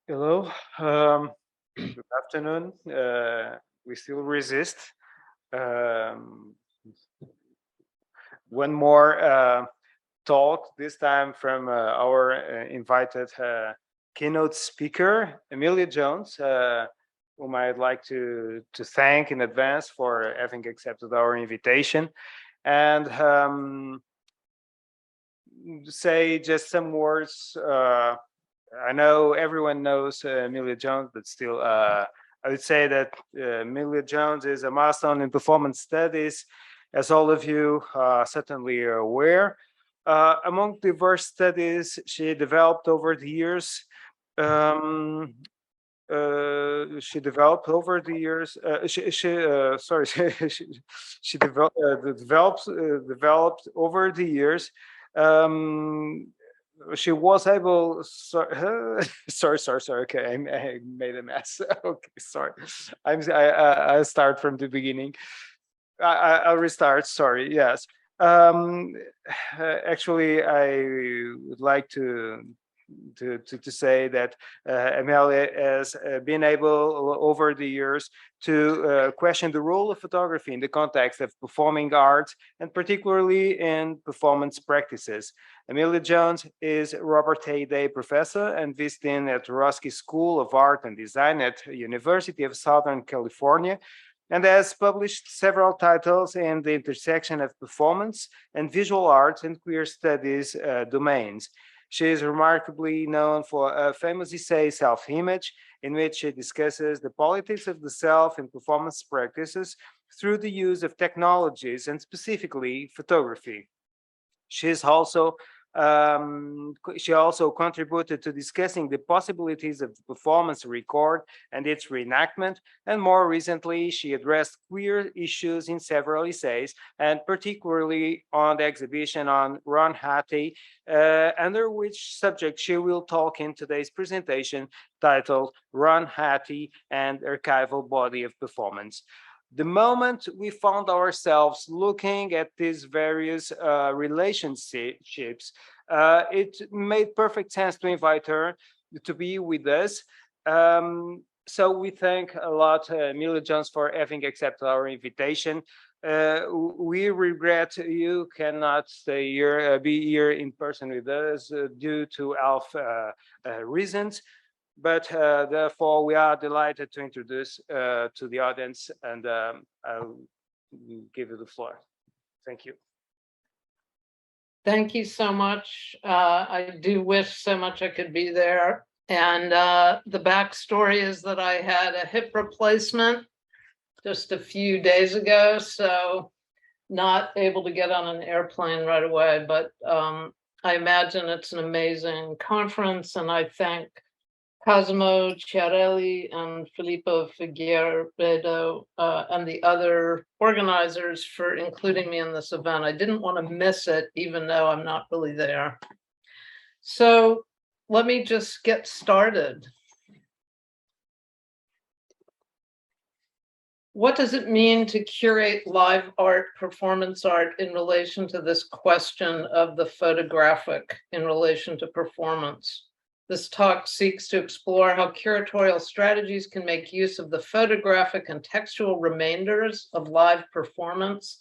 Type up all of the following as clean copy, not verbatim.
Hello. Good afternoon. We still resist. Um, one more talk, this time from our invited keynote speaker, Amelia Jones, whom I'd like to thank in advance for having accepted our invitation. And say just some words. I know everyone knows Amelia Jones, but still, I would say that Amelia Jones is a milestone in performance studies, as all of you certainly are aware. Among diverse studies she developed over the years, um, she developed over the years. Sorry, she developed over the years. Um, she was able. Sorry. Okay, I made a mess. Okay, sorry. I start from the beginning. I'll restart. Sorry. Yes. Um, Actually, I would like to say that Amelia has been able over the years to question the role of photography in the context of performing arts and particularly in performance practices. Amelia Jones is Robert A. Day Professor and visiting at Roski School of Art and Design at University of Southern California and has published several titles in the intersection of performance and visual arts and queer studies domains. She is remarkably known for a famous essay, Self Image, in which she discusses the politics of the self in performance practices through the use of technologies and specifically photography. She's also she also contributed to discussing the possibilities of the performance record and its reenactment, and more recently, she addressed queer issues in several essays, and particularly on the exhibition on Ron Hattie, under which subject she will talk in today's presentation titled Ron Hattie and Archival Body of Performance. The moment we found ourselves looking at these various relationships, it made perfect sense to invite her to be with us. So we thank a lot Amelia Jones for having accepted our invitation. We regret you cannot stay here, be here in person with us due to health reasons. But therefore, we are delighted to introduce to the audience, and I'll give you the floor. Thank you. Thank you so much. I do wish so much I could be there. And the backstory is that I had a hip replacement just a few days ago, so not able to get on an airplane right away. But I imagine it's an amazing conference, and I thank Cosimo Chiarelli and Filippo Figueiredo and the other organizers for including me in this event. I didn't want to miss it, even though I'm not really there. So let me just get started. What does it mean to curate live art, performance art in relation to this question of the photographic in relation to performance? This talk seeks to explore how curatorial strategies can make use of the photographic and textual remainders of live performance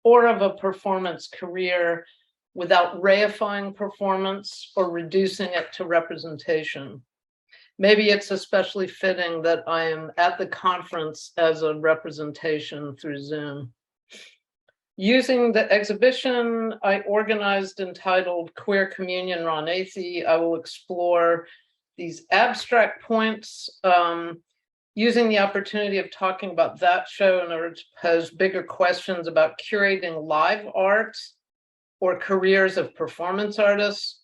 or of a performance career without reifying performance or reducing it to representation. Maybe it's especially fitting that I am at the conference as a representation through Zoom. Using the exhibition I organized entitled Queer Communion Ron Athey, I will explore these abstract points, using the opportunity of talking about that show in order to pose bigger questions about curating live art or careers of performance artists.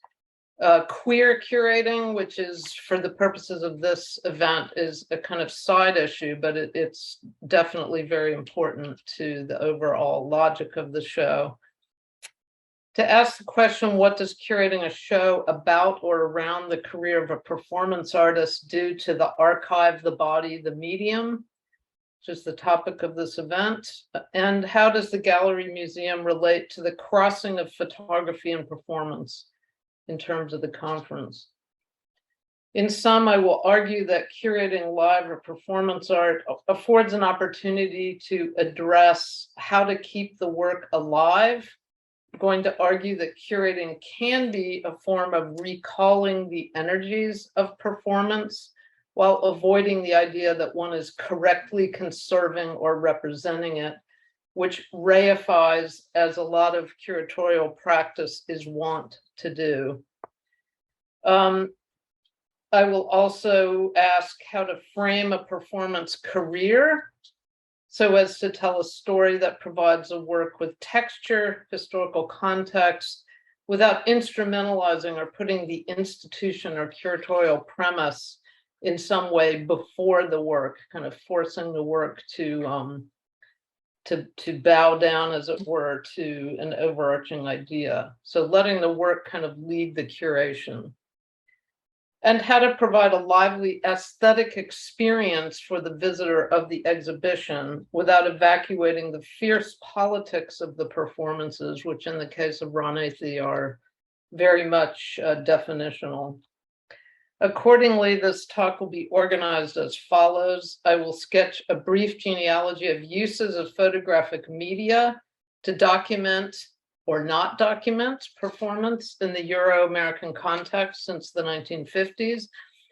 Queer curating, which is for the purposes of this event, is a kind of side issue, but it's definitely very important to the overall logic of the show. To ask the question, what does curating a show about or around the career of a performance artist do to the archive, the body, the medium, which is the topic of this event? And how does the gallery museum relate to the crossing of photography and performance in terms of the conference? In sum, I will argue that curating live or performance art affords an opportunity to address how to keep the work alive. I'm going to argue that curating can be a form of recalling the energies of performance while avoiding the idea that one is correctly conserving or representing it, which reifies as a lot of curatorial practice is wont to do. I will also ask how to frame a performance career so as to tell a story that provides a work with texture, historical context, without instrumentalizing or putting the institution or curatorial premise in some way before the work, kind of forcing the work to bow down, as it were, to an overarching idea. So letting the work kind of lead the curation. And how to provide a lively aesthetic experience for the visitor of the exhibition without evacuating the fierce politics of the performances, which in the case of Ron Athey are very much definitional. Accordingly, this talk will be organized as follows. I will sketch a brief genealogy of uses of photographic media to document or not document performance in the Euro-American context since the 1950s.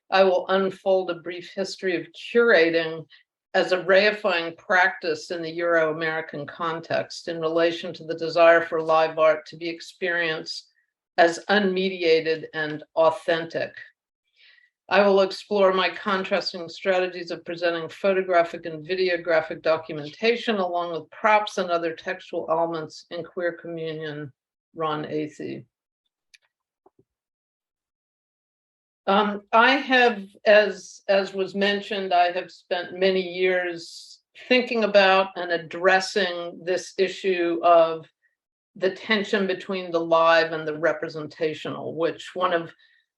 I will unfold a brief history of curating as a reifying practice in the Euro-American context in relation to the desire for live art to be experienced as unmediated and authentic. I will explore my contrasting strategies of presenting photographic and videographic documentation along with props and other textual elements in Queer Communion, Ron Athey. I have, as was mentioned, I have spent many years thinking about and addressing this issue of the tension between the live and the representational, which one of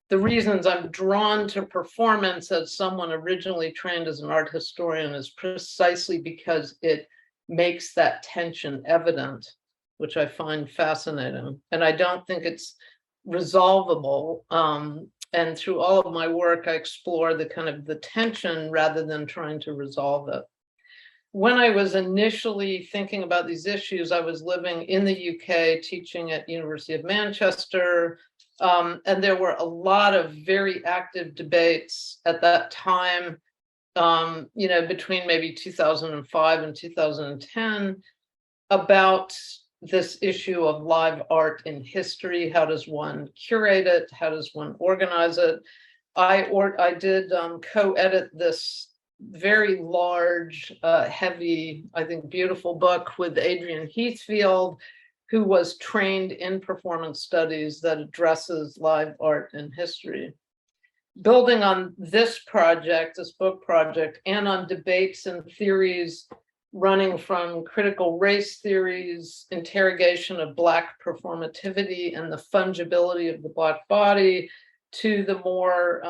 the reasons I'm drawn to performance as someone originally trained as an art historian is precisely because it makes that tension evident, which I find fascinating. And I don't think it's resolvable. And through all of my work, I explore the kind of the tension rather than trying to resolve it. When I was initially thinking about these issues, I was living in the UK, teaching at University of Manchester, and there were a lot of very active debates at that time, between maybe 2005 and 2010 about this issue of live art in history. How does one curate it? How does one organize it? I did co-edit this very large, heavy, I think beautiful book with Adrian Heathfield, who was trained in performance studies that addresses live art in history. Building on this project, this book project, and on debates and theories running from critical race theories, interrogation of Black performativity and the fungibility of the Black body, to the more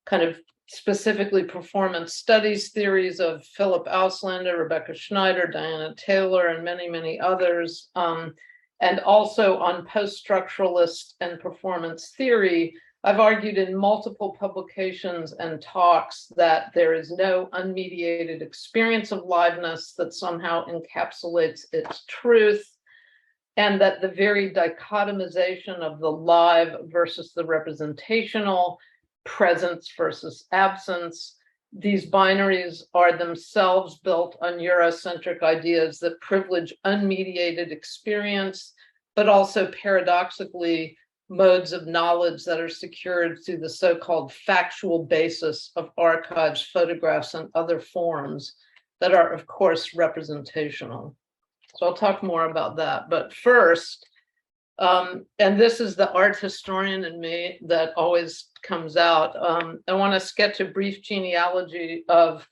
kind of specifically performance studies theories of Philip Auslander, Rebecca Schneider, Diana Taylor, and many, many others, and also on post-structuralist and performance theory. I've argued in multiple publications and talks that there is no unmediated experience of liveness that somehow encapsulates its truth, and that the very dichotomization of the live versus the representational, presence versus absence, these binaries are themselves built on Eurocentric ideas that privilege unmediated experience, but also paradoxically modes of knowledge that are secured through the so-called factual basis of archives, photographs, and other forms that are, of course, representational. So I'll talk more about that. But first, and this is the art historian in me that always comes out, I want to sketch a brief genealogy of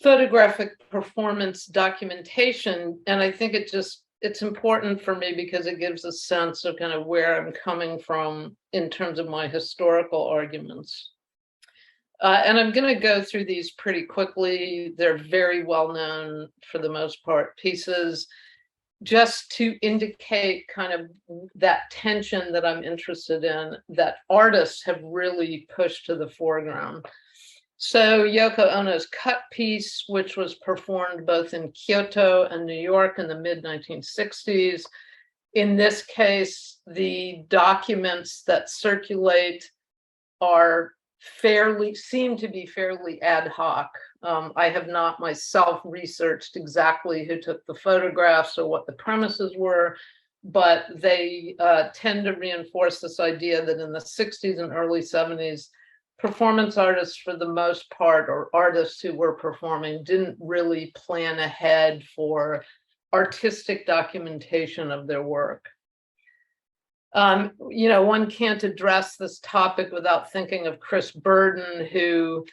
photographic performance documentation. And I think it's important for me because it gives a sense of kind of where I'm coming from in terms of my historical arguments. And I'm going to go through these pretty quickly. They're very well known, for the most part, pieces. just to indicate kind of that tension that I'm interested in, that artists have really pushed to the foreground. So Yoko Ono's Cut piece, which was performed both in Kyoto and New York in the mid-1960s. In this case, the documents that circulate seem to be fairly ad hoc. I have not myself researched exactly who took the photographs or what the premises were, but they tend to reinforce this idea that in the 60s and early 70s, performance artists, for the most part, or artists who were performing, didn't really plan ahead for artistic documentation of their work. One can't address this topic without thinking of Chris Burden, who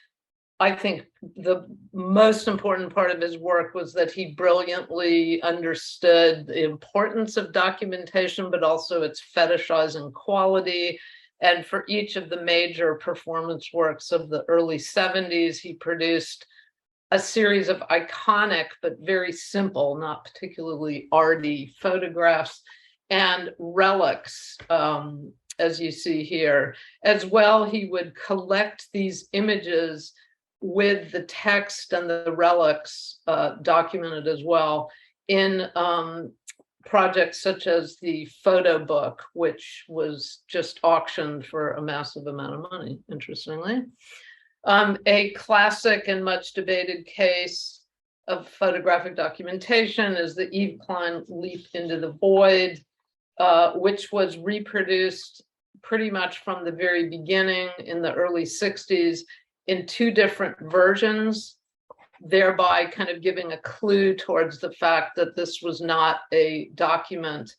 I think the most important part of his work was that he brilliantly understood the importance of documentation, but also its fetishizing quality. And for each of the major performance works of the early 70s, he produced a series of iconic, but very simple, not particularly arty photographs and relics, as you see here. As well, he would collect these images with the text and the relics documented as well in projects such as the photo book, which was just auctioned for a massive amount of money, interestingly. A classic and much debated case of photographic documentation is the Yves Klein Leap into the Void, which was reproduced pretty much from the very beginning in the early 60s in two different versions, thereby kind of giving a clue towards the fact that this was not a document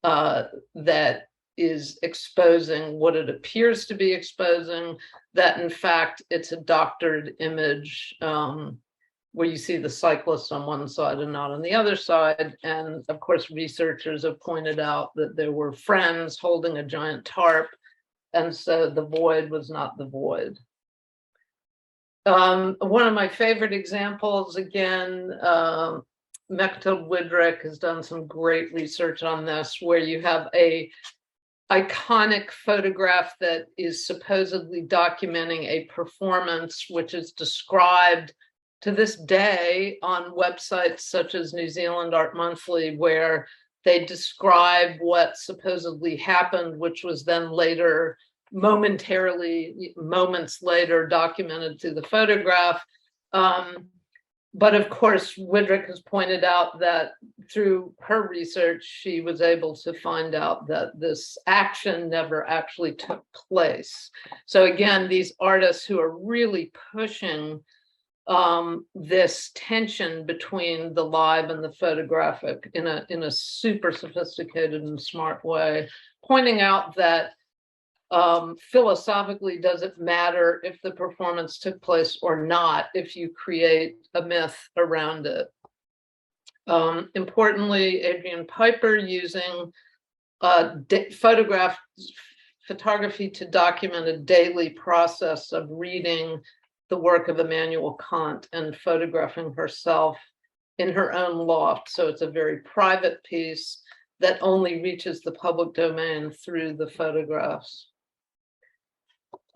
that is exposing what it appears to be exposing, that in fact it's a doctored image where you see the cyclist on one side and not on the other side. And of course, researchers have pointed out that there were friends holding a giant tarp, and so the void was not the void. One of my favorite examples, again, Mechthild Widrich has done some great research on this, where you have a iconic photograph that is supposedly documenting a performance, which is described to this day on websites such as New Zealand Art Monthly, where they describe what supposedly happened, which was then later, moments later, documented through the photograph. But of course, Widrich has pointed out that through her research, she was able to find out that this action never actually took place. So again, these artists who are really pushing this tension between the live and the photographic in a super sophisticated and smart way, pointing out that philosophically, does it matter if the performance took place or not if you create a myth around it? Importantly, Adrian Piper, using photography to document a daily process of reading the work of Immanuel Kant and photographing herself in her own loft. So it's a very private piece that only reaches the public domain through the photographs.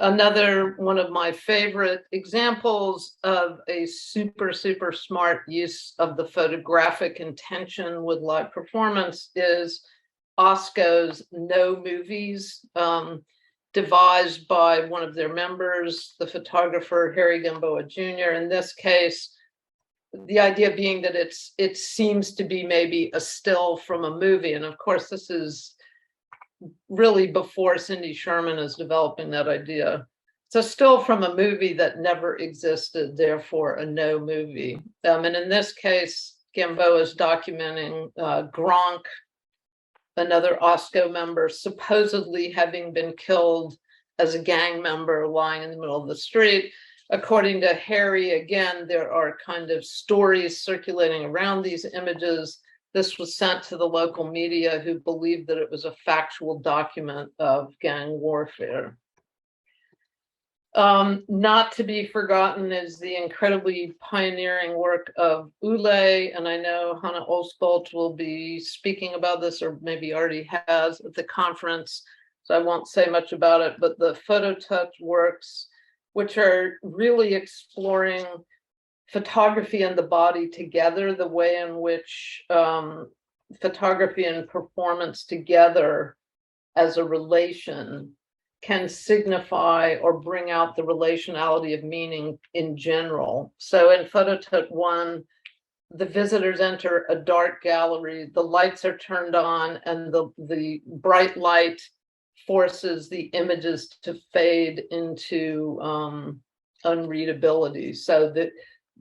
Another one of my favorite examples of a super, super smart use of the photographic intention with live performance is OSCO's No Movies, devised by one of their members, the photographer Harry Gamboa Jr. In this case, the idea being that it seems to be maybe a still from a movie. And of course, this is really before Cindy Sherman is developing that idea. It's a still from a movie that never existed, therefore a no movie. And in this case, Gamboa is documenting Gronk, another OSCO member, supposedly having been killed as a gang member lying in the middle of the street. According to Harry, again, there are kind of stories circulating around these images. This was sent to the local media, who believed that it was a factual document of gang warfare. Not to be forgotten is the incredibly pioneering work of Ule, and I know Hannah Osbolt will be speaking about this, or maybe already has at the conference, so I won't say much about it, but the phototouch works, which are really exploring photography and the body together, the way in which photography and performance together as a relation can signify or bring out the relationality of meaning in general. So in Phototouch 1, the visitors enter a dark gallery, the lights are turned on, and the bright light forces the images to fade into unreadability, so that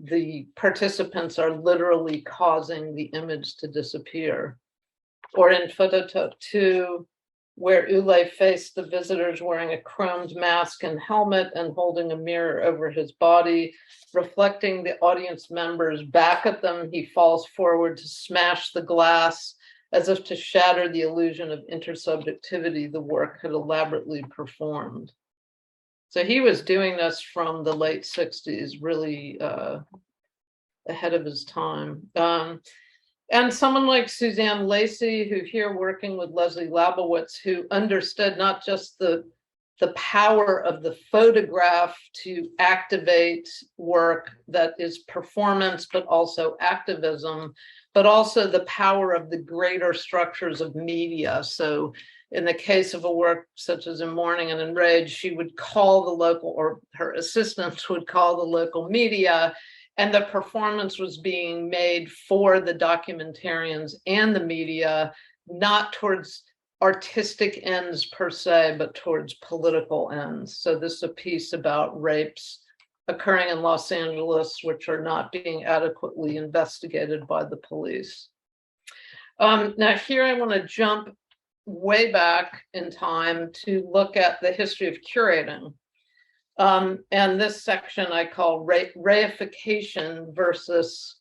the participants are literally causing the image to disappear. Or in Phototouch 2, where Ule faced the visitors wearing a chromed mask and helmet and holding a mirror over his body, reflecting the audience members back at them, he falls forward to smash the glass as if to shatter the illusion of intersubjectivity the work had elaborately performed. So he was doing this from the late 60s, really ahead of his time. And someone like Suzanne Lacey, who here working with Leslie Labowitz, who understood not just the power of the photograph to activate work that is performance, but also activism, but also the power of the greater structures of media. So in the case of a work such as In Mourning and Enraged, she would call the local, or her assistants would call the local media, and the performance was being made for the documentarians and the media, not towards artistic ends per se, but towards political ends. So this is a piece about rapes occurring in Los Angeles, which are not being adequately investigated by the police. Now here I want to jump way back in time to look at the history of curating. And this section I call reification versus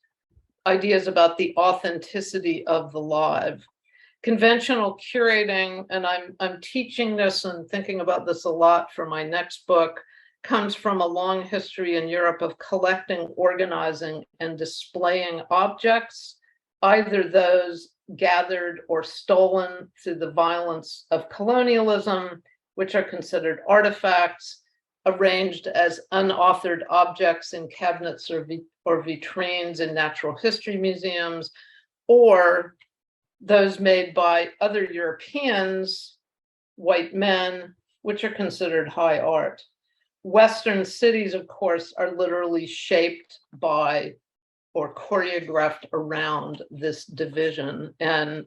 ideas about the authenticity of the live. Conventional curating, and I'm teaching this and thinking about this a lot for my next book, comes from a long history in Europe of collecting, organizing, and displaying objects, either those gathered or stolen through the violence of colonialism, which are considered artifacts, arranged as unauthored objects in cabinets or vitrines in natural history museums, or those made by other Europeans, white men, which are considered high art. Western cities, of course, are literally shaped by or choreographed around this division. And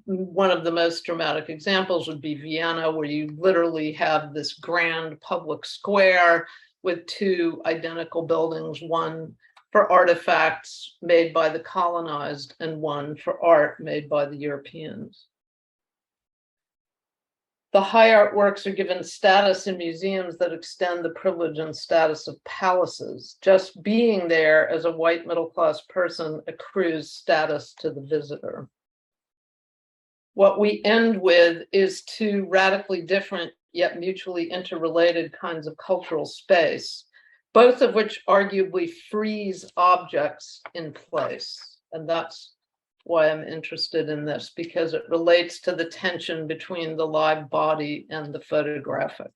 one of the most dramatic examples would be Vienna, where you literally have this grand public square with two identical buildings, one for artifacts made by the colonized and one for art made by the Europeans. The high art works are given status in museums that extend the privilege and status of palaces. Just being there as a white middle-class person accrues status to the visitor. What we end with is two radically different yet mutually interrelated kinds of cultural space, both of which arguably freeze objects in place. And that's why I'm interested in this, because it relates to the tension between the live body and the photographic.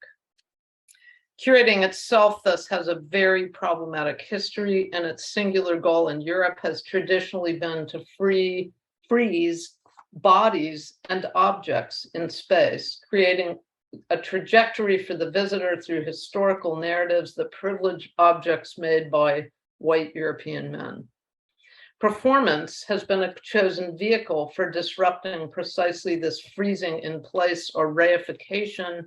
Curating itself thus has a very problematic history, and its singular goal in Europe has traditionally been to freeze bodies and objects in space, creating a trajectory for the visitor through historical narratives that privilege objects made by white European men. Performance has been a chosen vehicle for disrupting precisely this freezing in place or reification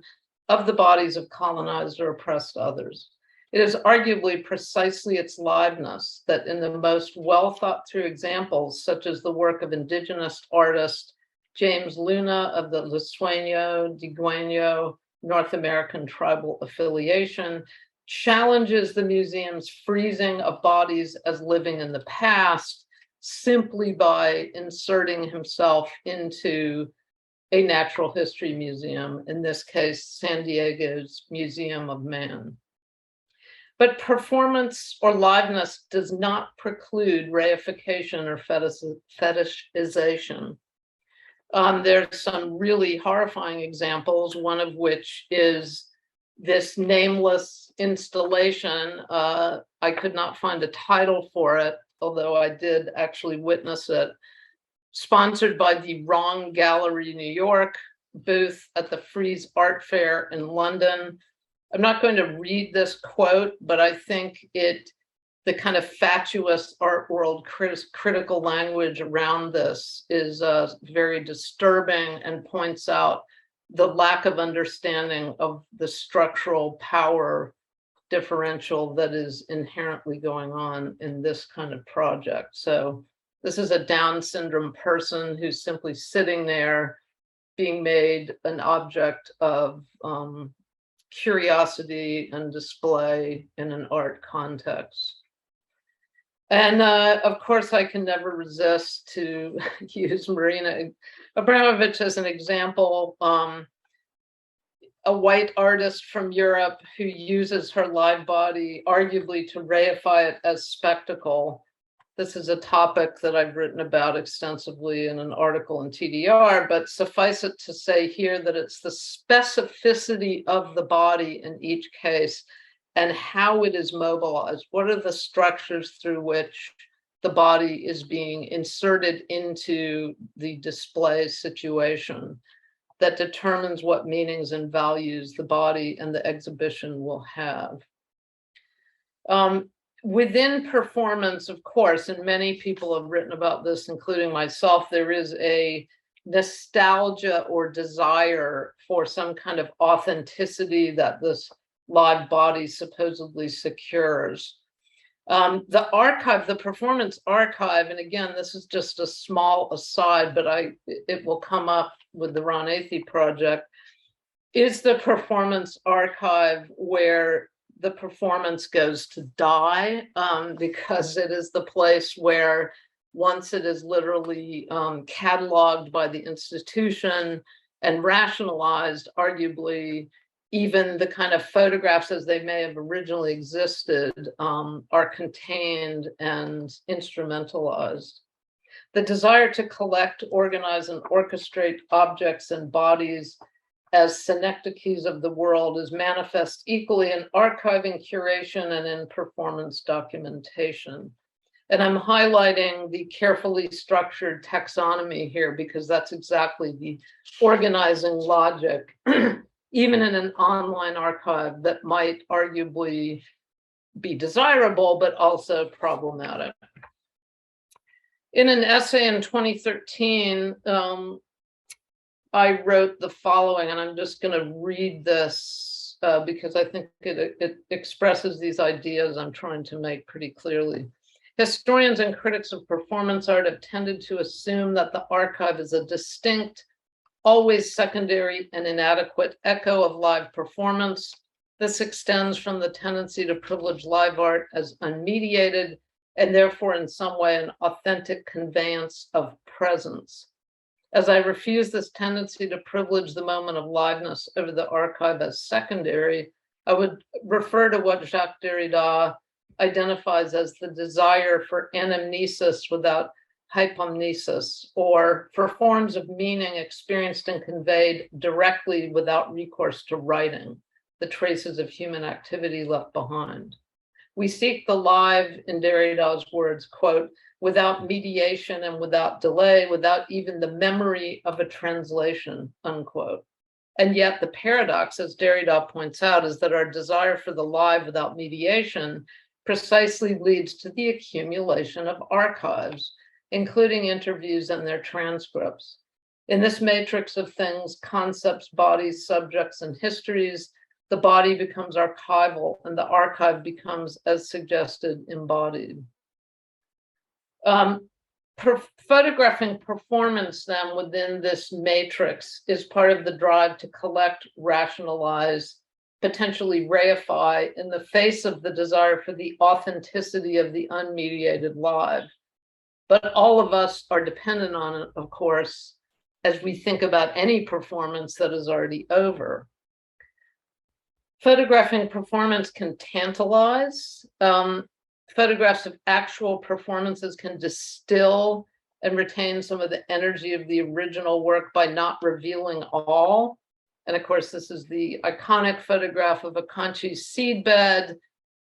of the bodies of colonized or oppressed others. It is arguably precisely its liveness that in the most well thought through examples, such as the work of indigenous artist James Luna of the Luiseno Digueño North American tribal affiliation, challenges the museum's freezing of bodies as living in the past simply by inserting himself into a natural history museum, in this case, San Diego's Museum of Man. But performance or liveness does not preclude reification or fetishization. There's some really horrifying examples, one of which is this nameless installation. I could not find a title for it, although I did actually witness it, sponsored by the Wrong Gallery New York booth at the Frieze Art Fair in London. I'm not going to read this quote, but I think the kind of fatuous art world critical language around this is very disturbing and points out the lack of understanding of the structural power differential that is inherently going on in this kind of project. So this is a Down syndrome person who's simply sitting there being made an object of curiosity and display in an art context. And of course, I can never resist to use Marina Abramovich as an example. A white artist from Europe who uses her live body arguably to reify it as spectacle. This is a topic that I've written about extensively in an article in TDR, but suffice it to say here that it's the specificity of the body in each case and how it is mobilized. What are the structures through which the body is being inserted into the display situation that determines what meanings and values the body and the exhibition will have. Within performance, of course, and many people have written about this, including myself, there is a nostalgia or desire for some kind of authenticity that this live body supposedly secures. The archive, the performance archive, and again, this is just a small aside, but it will come up with the Ron Athey project, is the performance archive where the performance goes to die, because it is the place where once it is literally cataloged by the institution and rationalized, arguably, even the kind of photographs as they may have originally existed are contained and instrumentalized. The desire to collect, organize, and orchestrate objects and bodies as synecdoches of the world is manifest equally in archiving, curation, and in performance documentation. And I'm highlighting the carefully structured taxonomy here because that's exactly the organizing logic, even in an online archive that might arguably be desirable, but also problematic. In an essay in 2013, I wrote the following, and I'm just going to read this because I think it expresses these ideas I'm trying to make pretty clearly. Historians and critics of performance art have tended to assume that the archive is a distinct, always secondary and inadequate echo of live performance. This extends from the tendency to privilege live art as unmediated and therefore in some way an authentic conveyance of presence. As I refuse this tendency to privilege the moment of liveness over the archive as secondary, I would refer to what Jacques Derrida identifies as the desire for anamnesis without hypomnesis, or for forms of meaning experienced and conveyed directly without recourse to writing, the traces of human activity left behind. We seek the live, in Derrida's words, quote, without mediation and without delay, without even the memory of a translation, unquote. And yet the paradox, as Derrida points out, is that our desire for the live without mediation precisely leads to the accumulation of archives, including interviews and their transcripts. In this matrix of things, concepts, bodies, subjects, and histories, the body becomes archival and the archive becomes, as suggested, embodied. Photographing performance then within this matrix is part of the drive to collect, rationalize, potentially reify in the face of the desire for the authenticity of the unmediated live. But all of us are dependent on it, of course, as we think about any performance that is already over. Photographing performance can tantalize. Photographs of actual performances can distill and retain some of the energy of the original work by not revealing all. And of course, this is the iconic photograph of a conchi seedbed,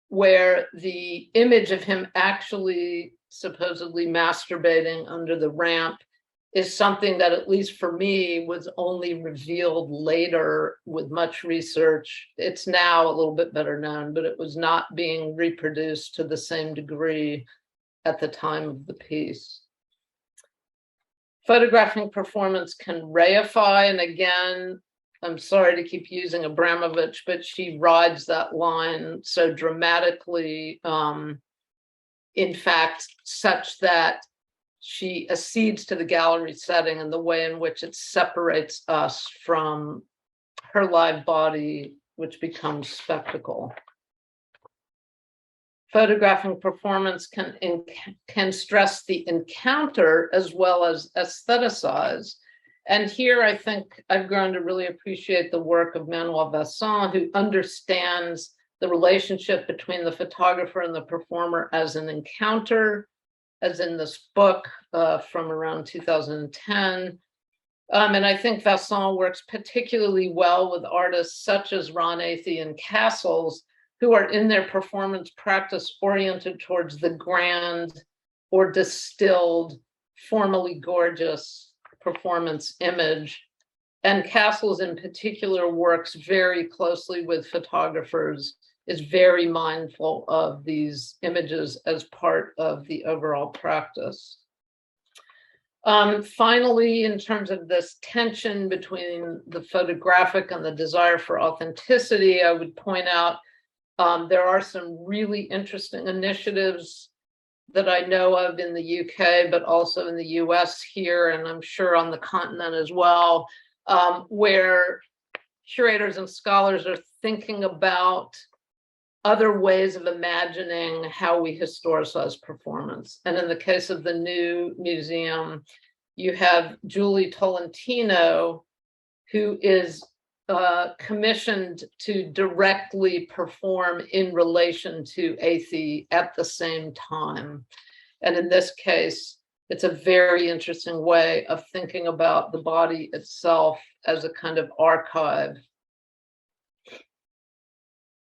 where the image of him actually supposedly masturbating under the ramp is something that, at least for me, was only revealed later with much research. It's now a little bit better known, but it was not being reproduced to the same degree at the time of the piece. Photographing performance can reify, and again, I'm sorry to keep using Abramovich, but she rides that line so dramatically, in fact, such that she accedes to the gallery setting and the way in which it separates us from her live body, which becomes spectacle. Photographing performance can stress the encounter as well as aestheticize. And here I think I've grown to really appreciate the work of Manuel Vasson, who understands the relationship between the photographer and the performer as an encounter, as in this book from around 2010. And I think Vasson works particularly well with artists such as Ron Athey and Castles, who are in their performance practice oriented towards the grand or distilled, formally gorgeous performance image. And Castles in particular works very closely with photographers, is very mindful of these images as part of the overall practice. Finally, in terms of this tension between the photographic and the desire for authenticity, I would point out there are some really interesting initiatives that I know of in the UK, but also in the US here, and I'm sure on the continent as well, where curators and scholars are thinking about other ways of imagining how we historicize performance. And in the case of the new museum, you have Julie Tolentino, who is commissioned to directly perform in relation to Athey at the same time. And in this case, it's a very interesting way of thinking about the body itself as a kind of archive.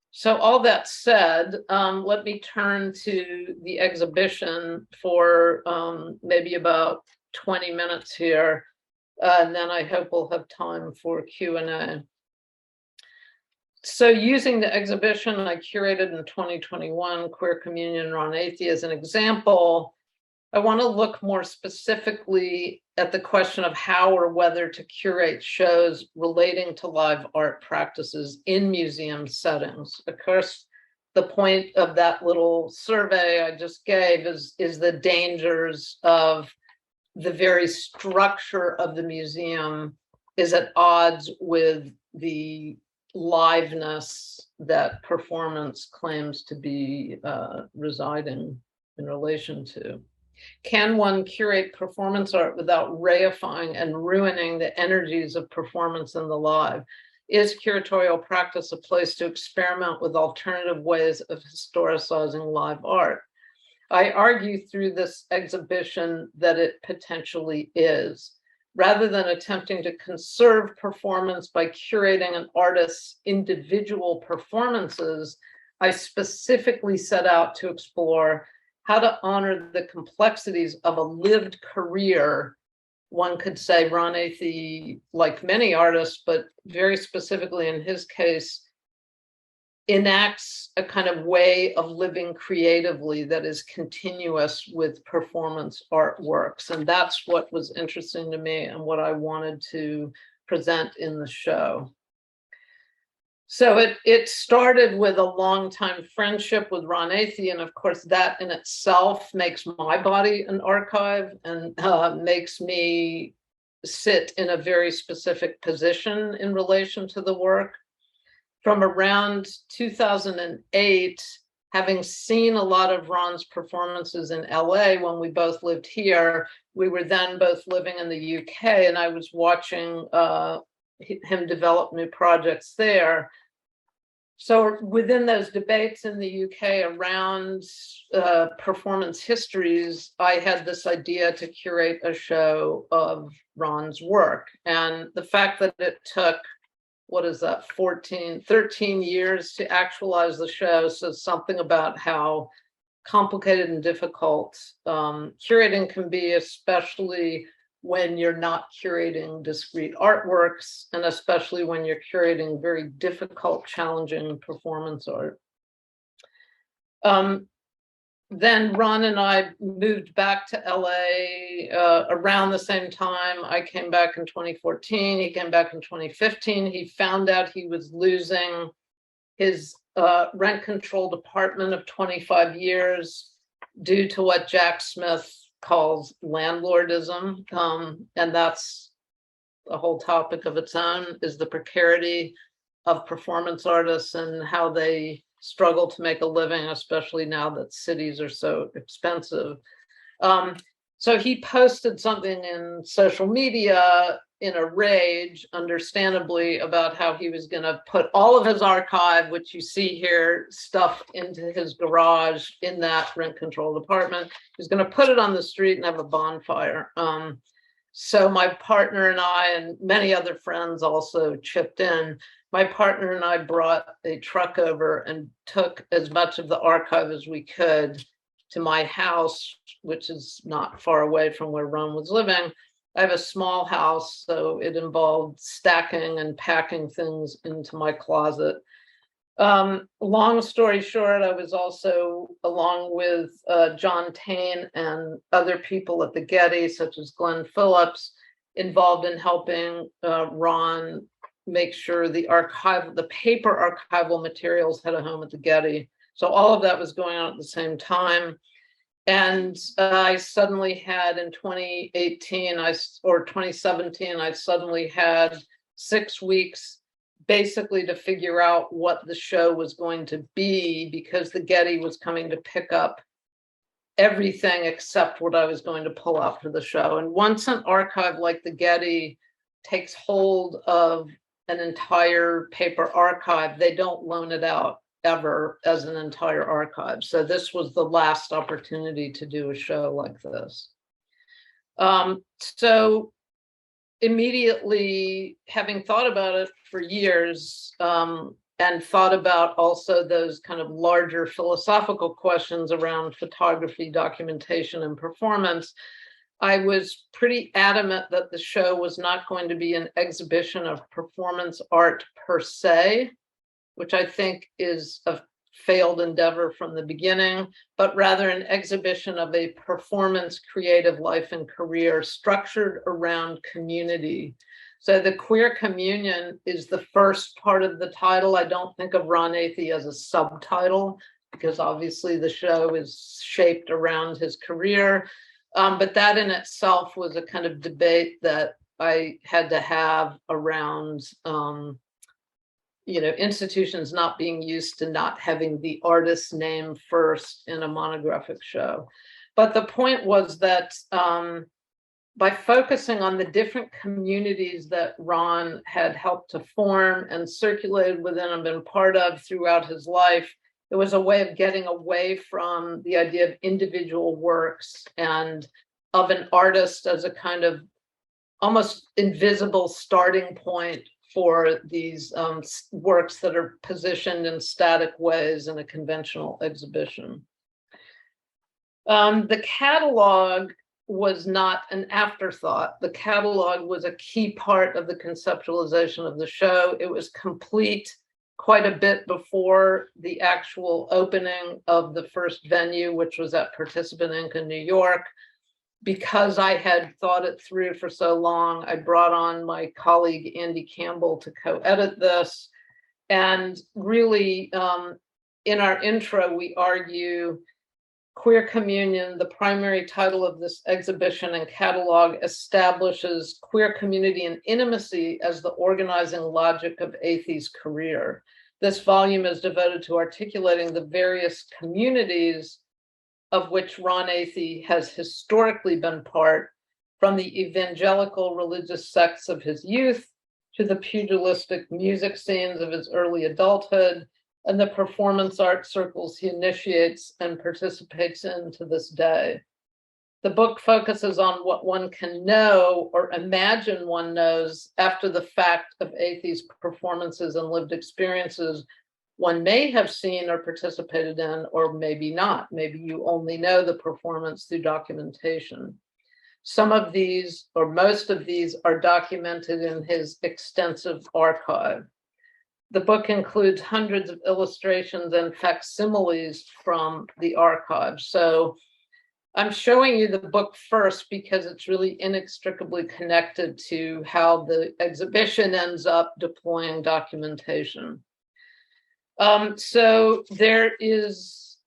So all that said, let me turn to the exhibition for maybe about 20 minutes here, and then I hope we'll have time for Q&A. So using the exhibition I curated in 2021, Queer Communion, Ron Athey, as an example, I want to look more specifically at the question of how or whether to curate shows relating to live art practices in museum settings. Of course, the point of that little survey I just gave is the dangers of the very structure of the museum is at odds with the liveness that performance claims to be residing in relation to. Can one curate performance art without reifying and ruining the energies of performance in the live? Is curatorial practice a place to experiment with alternative ways of historicizing live art? I argue through this exhibition that it potentially is. Rather than attempting to conserve performance by curating an artist's individual performances, I specifically set out to explore how to honor the complexities of a lived career. One could say Ron Athey, like many artists, but very specifically in his case, enacts a kind of way of living creatively that is continuous with performance artworks. And that's what was interesting to me and what I wanted to present in the show. So it started with a long-time friendship with Ron Athey, and of course that in itself makes my body an archive and makes me sit in a very specific position in relation to the work. From around 2008, having seen a lot of Ron's performances in LA when we both lived here, we were then both living in the UK, and I was watching him develop new projects there. So within those debates in the UK around performance histories, I had this idea to curate a show of Ron's work. And the fact that it took, 13 years to actualize the show says something about how complicated and difficult curating can be, especially when you're not curating discrete artworks, and especially when you're curating very difficult, challenging performance art. Then Ron and I moved back to LA around the same time. I came back in 2014. He came back in 2015. He found out he was losing his rent-controlled apartment of 25 years due to what Jack Smith calls landlordism. And that's a whole topic of its own, is the precarity of performance artists and how they struggle to make a living, especially now that cities are so expensive. So he posted something in social media in a rage, understandably, about how he was going to put all of his archive, which you see here, stuff into his garage in that rent-controlled apartment. He was going to put it on the street and have a bonfire. So my partner and I, and many other friends also chipped in. My partner and I brought a truck over and took as much of the archive as we could to my house, which is not far away from where Ron was living. I have a small house, so it involved stacking and packing things into my closet. Long story short, I was also, along with John Tain and other people at the Getty, such as Glenn Phillips, involved in helping Ron make sure the paper archival materials had a home at the Getty. So all of that was going on at the same time. And I suddenly had, in 2018 or 2017, I suddenly had 6 weeks basically to figure out what the show was going to be, because the Getty was coming to pick up everything except what I was going to pull out for the show. And once an archive like the Getty takes hold of an entire paper archive, they don't loan it out ever as an entire archive. So this was the last opportunity to do a show like this. So immediately, having thought about it for years, and thought about also those kind of larger philosophical questions around photography, documentation, and performance, I was pretty adamant that the show was not going to be an exhibition of performance art per se, which I think is a failed endeavor from the beginning, but rather an exhibition of a performance, creative life and career structured around community. So the queer communion is the first part of the title. I don't think of Ron Athey as a subtitle, because obviously the show is shaped around his career. But that in itself was a kind of debate that I had to have around institutions not being used to not having the artist's name first in a monographic show. But the point was that by focusing on the different communities that Ron had helped to form and circulated within and been part of throughout his life, it was a way of getting away from the idea of individual works and of an artist as a kind of almost invisible starting point for these works that are positioned in static ways in a conventional exhibition. The catalog was not an afterthought. The catalog was a key part of the conceptualization of the show. It was complete quite a bit before the actual opening of the first venue, which was at Participant Inc. in New York. Because I had thought it through for so long, I brought on my colleague Andy Campbell to co-edit this. And really, in our intro, we argue Queer Communion, the primary title of this exhibition and catalog, establishes queer community and intimacy as the organizing logic of Athey's career. This volume is devoted to articulating the various communities of which Ron Athey has historically been part, from the evangelical religious sects of his youth to the pugilistic music scenes of his early adulthood, and the performance art circles he initiates and participates in to this day. The book focuses on what one can know or imagine one knows after the fact of Athey's performances and lived experiences one may have seen or participated in, or maybe not. Maybe you only know the performance through documentation. Some of these, or most of these, are documented in his extensive archive. The book includes hundreds of illustrations and facsimiles from the archive. So I'm showing you the book first because it's really inextricably connected to how the exhibition ends up deploying documentation. So there is,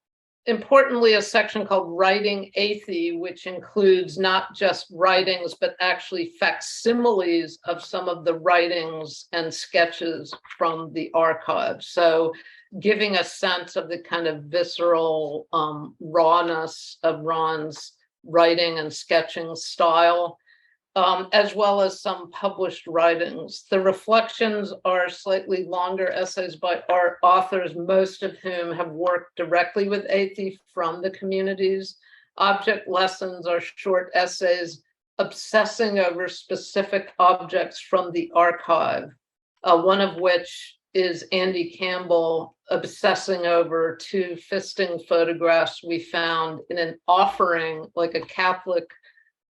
importantly, a section called Writing Athey, which includes not just writings, but actually facsimiles of some of the writings and sketches from the archive. So giving a sense of the kind of visceral rawness of Ron's writing and sketching style, as well as some published writings. The reflections are slightly longer essays by art authors, most of whom have worked directly with Athey from the communities. Object lessons are short essays obsessing over specific objects from the archive, one of which is Andy Campbell obsessing over two fisting photographs we found in an offering, like a Catholic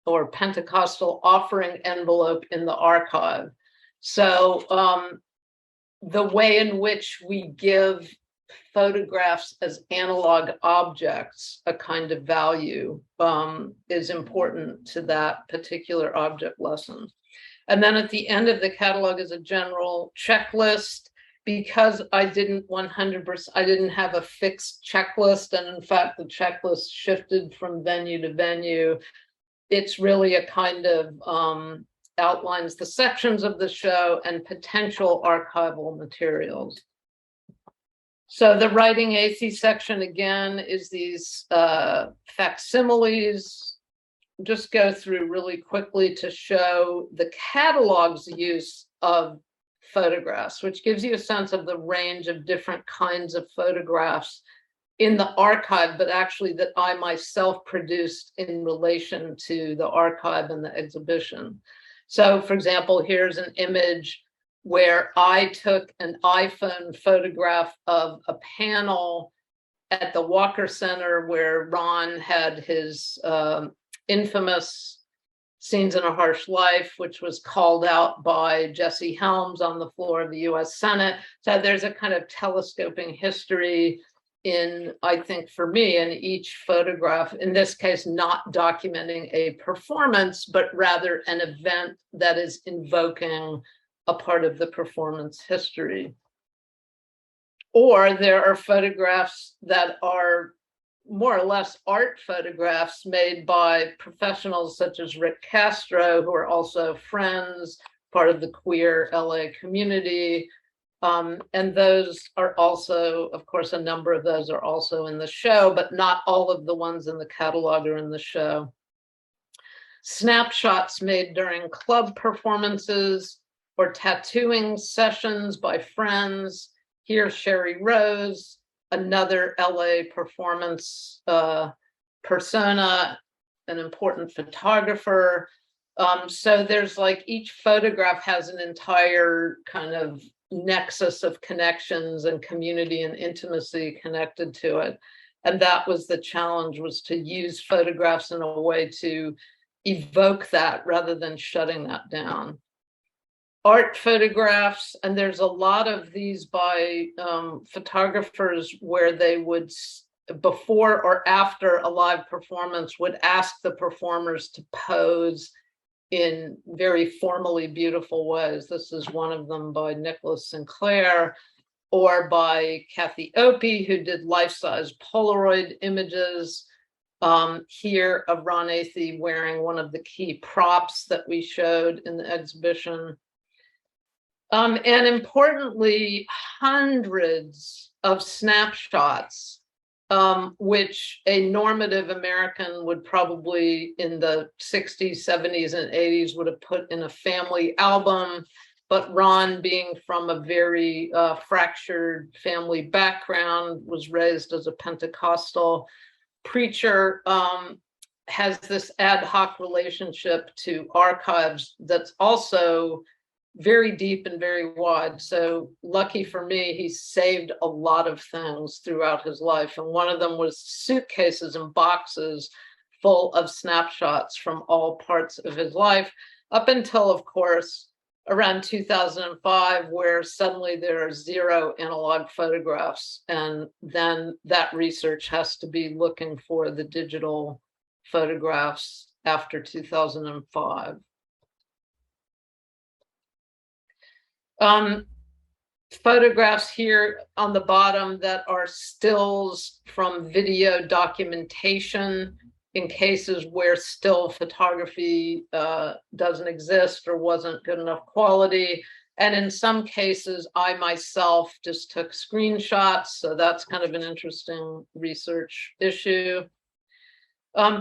or Pentecostal offering envelope in the archive. So the way in which we give photographs as analog objects a kind of value is important to that particular object lesson. And then at the end of the catalog is a general checklist. Because I didn't 100%, I didn't have a fixed checklist. And in fact, the checklist shifted from venue to venue. It's really a kind of outlines the sections of the show and potential archival materials. So the Writing Athey section, again, is these facsimiles. Just go through really quickly to show the catalog's use of photographs, which gives you a sense of the range of different kinds of photographs in the archive, but actually that I myself produced in relation to the archive and the exhibition. So for example, here's an image where I took an iPhone photograph of a panel at the Walker Center where Ron had his infamous Scenes in a Harsh Life, which was called out by Jesse Helms on the floor of the US Senate. So there's a kind of telescoping history in, I think for me, in each photograph, in this case, not documenting a performance, but rather an event that is invoking a part of the performance history. Or there are photographs that are more or less art photographs made by professionals such as Rick Castro, who are also friends, part of the queer LA community. And those are also, of course, a number of those are also in the show, but not all of the ones in the catalog are in the show. Snapshots made during club performances or tattooing sessions by friends. Here's Sherry Rose, another LA performance persona, an important photographer. So there's like each photograph has an entire kind of nexus of connections and community and intimacy connected to it. And that was the challenge, was to use photographs in a way to evoke that rather than shutting that down. Art photographs, and there's a lot of these by photographers where they would, before or after a live performance, would ask the performers to pose in very formally beautiful ways. This is one of them by Nicholas Sinclair, or by Kathy Opie, who did life-size Polaroid images. Here of Ron Athey wearing one of the key props that we showed in the exhibition. And importantly, hundreds of snapshots, which a normative American would probably in the 60s, 70s, and 80s would have put in a family album. but Ron, being from a very fractured family background, was raised as a Pentecostal preacher, has this ad hoc relationship to archives that's also very deep and very wide. So lucky for me, he saved a lot of things throughout his life. And one of them was suitcases and boxes full of snapshots from all parts of his life, up until, of course, around 2005, where suddenly there are 0 analog photographs. And then that research has to be looking for the digital photographs after 2005. Photographs here on the bottom that are stills from video documentation in cases where still photography doesn't exist or wasn't good enough quality. And in some cases, I myself just took screenshots. So that's kind of an interesting research issue.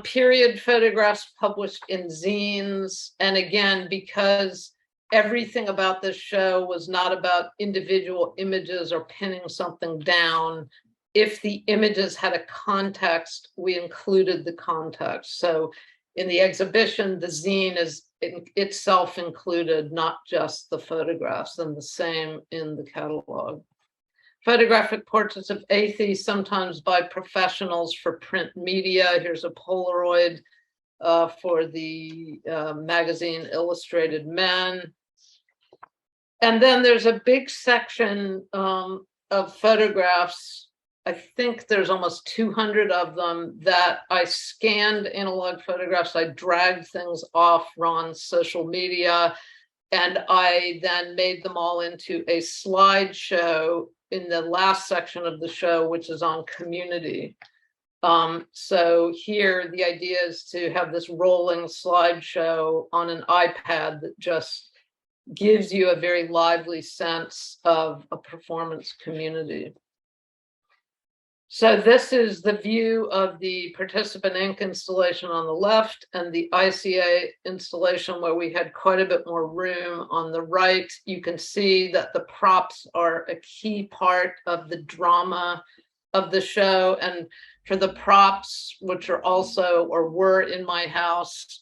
Period photographs published in zines. And again, because everything about this show was not about individual images or pinning something down. If the images had a context, we included the context. So in the exhibition, the zine is itself included, not just the photographs, and the same in the catalog. Photographic portraits of atheists, sometimes by professionals for print media. Here's a Polaroid for the magazine Illustrated Men. And then there's a big section of photographs. I think there's almost 200 of them that I scanned analog photographs. I dragged things off Ron's social media, and I then made them all into a slideshow in the last section of the show, which is on community. So here, the idea is to have this rolling slideshow on an iPad that just gives you a very lively sense of a performance community. So this is the view of the Participant Inc. installation on the left and the ICA installation where we had quite a bit more room on the right. You can see that the props are a key part of the drama of the show. And for the props, which are also or were in my house,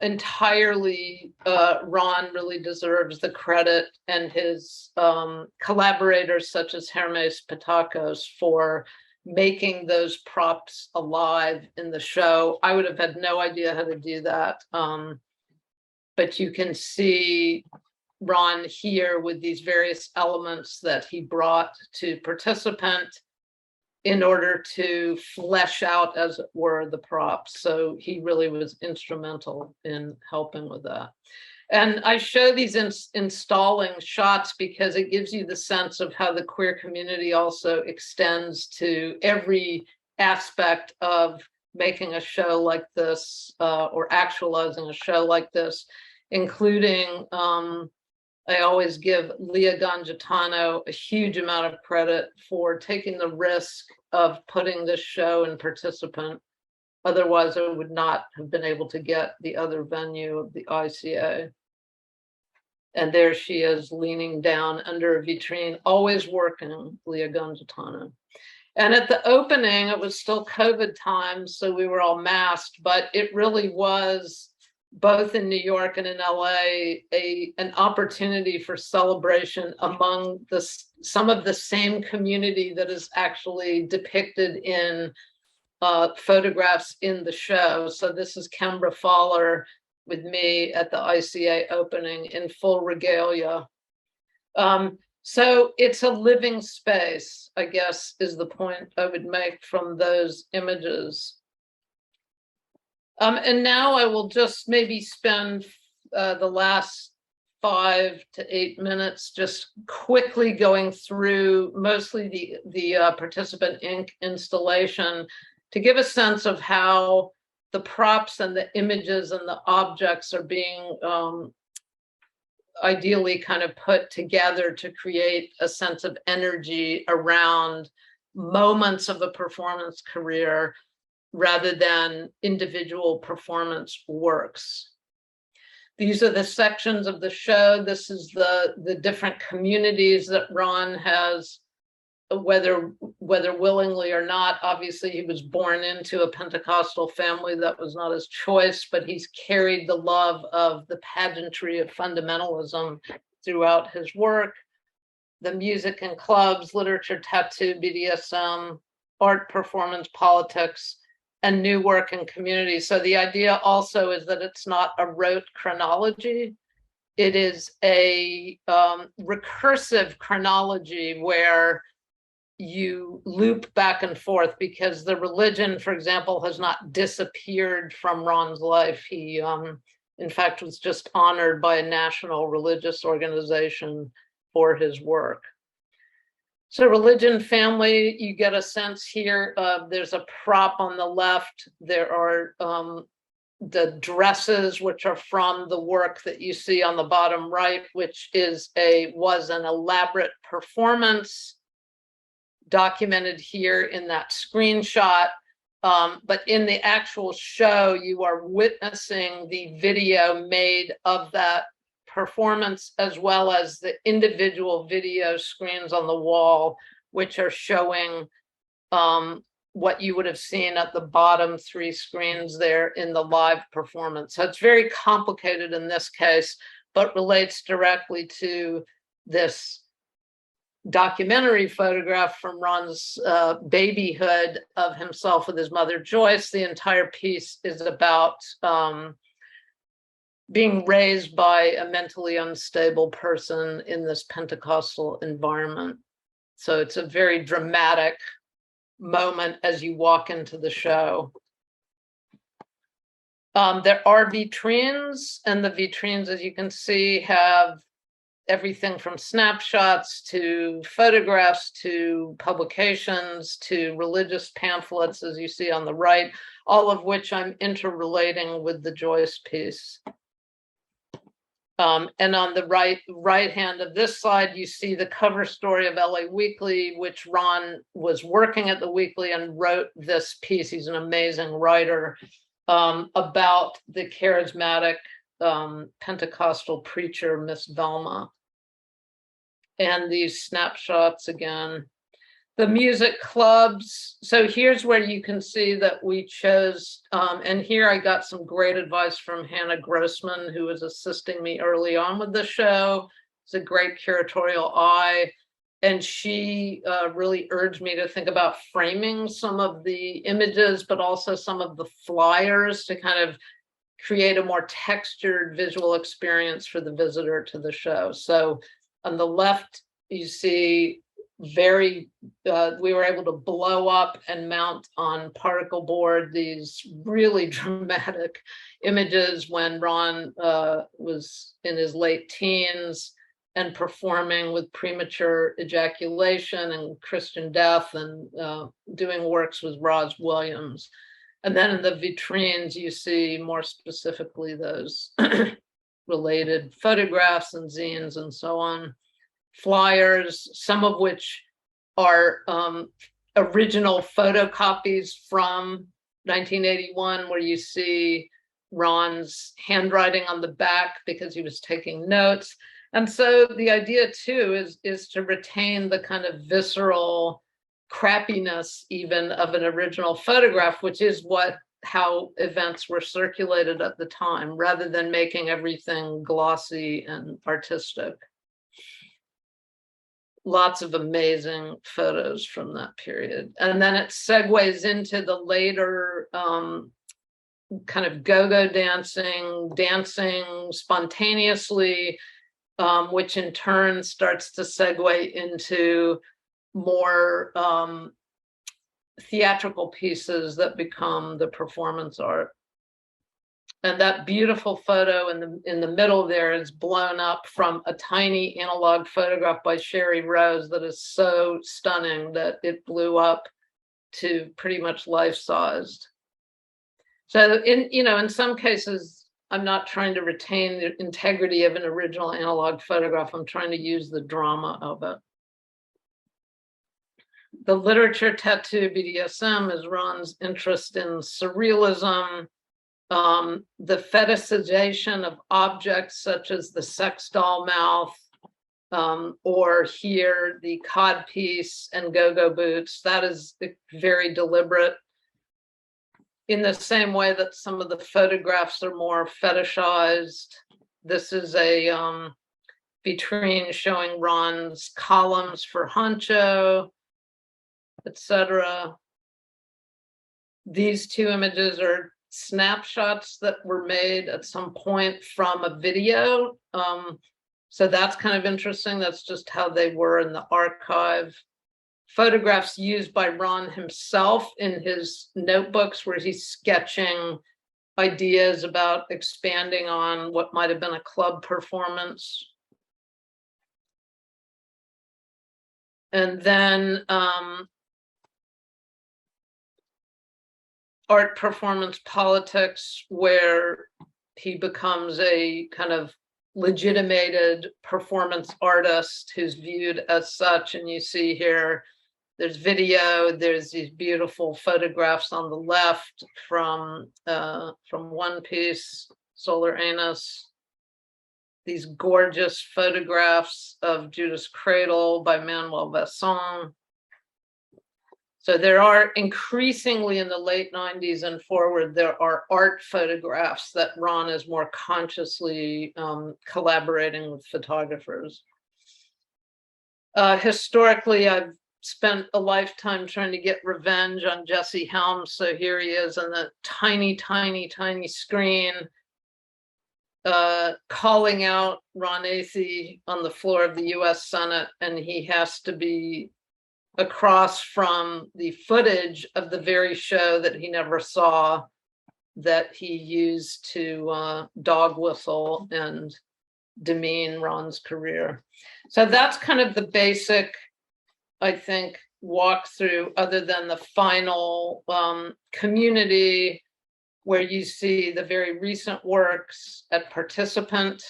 entirely, Ron really deserves the credit, and his collaborators such as Hermes Patakos for making those props alive in the show. I would have had no idea how to do that. But you can see Ron here with these various elements that he brought to Participant in order to flesh out, as it were, the props. So he really was instrumental in helping with that. And I show these installing shots because it gives you the sense of how the queer community also extends to every aspect of making a show like this or actualizing a show like this, including I always give Leah Gangitano a huge amount of credit for taking the risk of putting this show in Participant. Otherwise, I would not have been able to get the other venue of the ICA. And there she is leaning down under a vitrine, always working, Leah Gangitano. And at the opening, it was still COVID times, so we were all masked, but it really was, both in New York and in LA, an opportunity for celebration among some of the same community that is actually depicted in photographs in the show. So this is Kembra Fowler with me at the ICA opening in full regalia. So it's a living space, I guess, is the point I would make from those images. And now I will just maybe spend the last 5 to 8 minutes just quickly going through mostly the Participant Inc. installation to give a sense of how the props and the images and the objects are being ideally kind of put together to create a sense of energy around moments of a performance career rather than individual performance works. These are the sections of the show. This is the different communities that Ron has, whether willingly or not. Obviously, he was born into a Pentecostal family. That was not his choice, but he's carried the love of the pageantry of fundamentalism throughout his work. The music and clubs, literature, tattoo, BDSM, art, performance, politics, and new work and community. So the idea also is that it's not a rote chronology. It is a recursive chronology where you loop back and forth, because the religion, for example, has not disappeared from Ron's life. He, in fact, was just honored by a national religious organization for his work. So religion, family, you get a sense here. There's a prop on the left. There are the dresses, which are from the work that you see on the bottom right, which was an elaborate performance documented here in that screenshot. But in the actual show, you are witnessing the video made of that performance, as well as the individual video screens on the wall, which are showing what you would have seen at the bottom 3 screens there in the live performance. So it's very complicated in this case, but relates directly to this documentary photograph from Ron's babyhood of himself with his mother Joyce. The entire piece is about being raised by a mentally unstable person in this Pentecostal environment. So it's a very dramatic moment as you walk into the show. There are vitrines, and the vitrines, as you can see, have everything from snapshots to photographs to publications to religious pamphlets, as you see on the right, all of which I'm interrelating with the Joyce piece. And on the right hand of this slide, you see the cover story of LA Weekly, which Ron was working at the Weekly and wrote this piece. He's an amazing writer about the charismatic Pentecostal preacher, Miss Velma. And these snapshots again. The music clubs. So here's where you can see that we chose, and here I got some great advice from Hannah Grossman, who was assisting me early on with the show. It's a great curatorial eye. And she really urged me to think about framing some of the images, but also some of the flyers to kind of create a more textured visual experience for the visitor to the show. So on the left, you see we were able to blow up and mount on particle board these really dramatic images when Ron was in his late teens and performing with premature ejaculation and Christian death, and doing works with Roz Williams. And then in the vitrines, you see more specifically those related photographs and zines and so on. Flyers, some of which are original photocopies from 1981, where you see Ron's handwriting on the back because he was taking notes. And so the idea too is to retain the kind of visceral crappiness even of an original photograph, which is how events were circulated at the time, rather than making everything glossy and artistic. Lots of amazing photos from that period. And then it segues into the later kind of go-go dancing spontaneously, which in turn starts to segue into more theatrical pieces that become the performance art. And that beautiful photo in the middle there is blown up from a tiny analog photograph by Sherry Rose that is so stunning that it blew up to pretty much life-sized. So in some cases, I'm not trying to retain the integrity of an original analog photograph. I'm trying to use the drama of it. The literature, tattoo, BDSM is Ron's interest in surrealism. the fetishization of objects such as the sex doll mouth, or here the codpiece and go-go boots. That is very deliberate. In the same way that some of the photographs are more fetishized. This is a vitrine showing Ron's columns for Honcho, etc. These two images are snapshots that were made at some point from a video. So that's kind of interesting. That's just how they were in the archive. Photographs used by Ron himself in his notebooks where he's sketching ideas about expanding on what might have been a club performance. And then art performance politics, where he becomes a kind of legitimated performance artist who's viewed as such. And you see here, there's video, there's these beautiful photographs on the left from One Piece, Solar Anus. These gorgeous photographs of Judas Cradle by Manuel Besson. So there are increasingly in the late 90s and forward, there are art photographs that Ron is more consciously collaborating with photographers. Historically, I've spent a lifetime trying to get revenge on Jesse Helms. So here he is on the tiny, tiny, tiny screen, calling out Ron Athey on the floor of the US Senate, and he has to be across from the footage of the very show that he never saw, that he used to dog whistle and demean Ron's career. So that's kind of the basic, I think, walkthrough, other than the final community, where you see the very recent works at Participant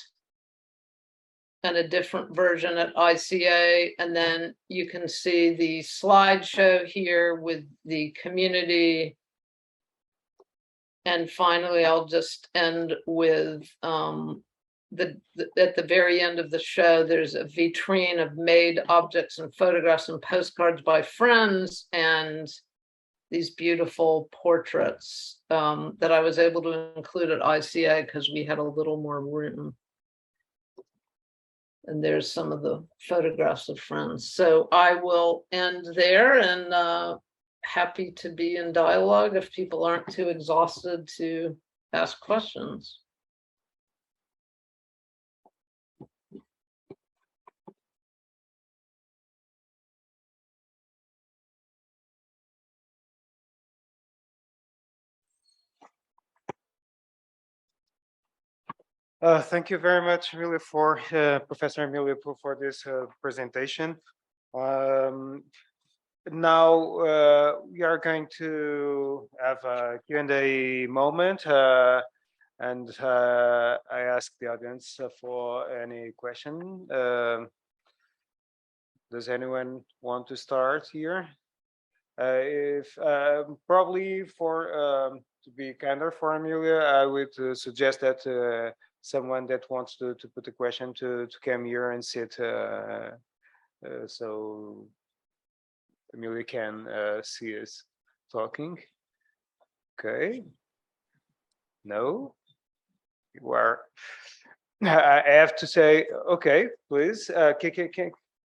and a different version at ICA. And then you can see the slideshow here with the community. And finally, I'll just end with at the very end of the show, there's a vitrine of made objects and photographs and postcards by friends, and these beautiful portraits that I was able to include at ICA because we had a little more room. And there's some of the photographs of friends. So I will end there, and happy to be in dialogue if people aren't too exhausted to ask questions. Thank you very much, Amelia, for Professor Amelia, for this presentation. Now we are going to have a Q&A moment, and I ask the audience for any question. Does anyone want to start here? If probably for to be kinder for Amelia, I would suggest that someone that wants to put a question to come here and sit, so Amelia can see us talking. Okay. No, you are. I have to say, okay, please,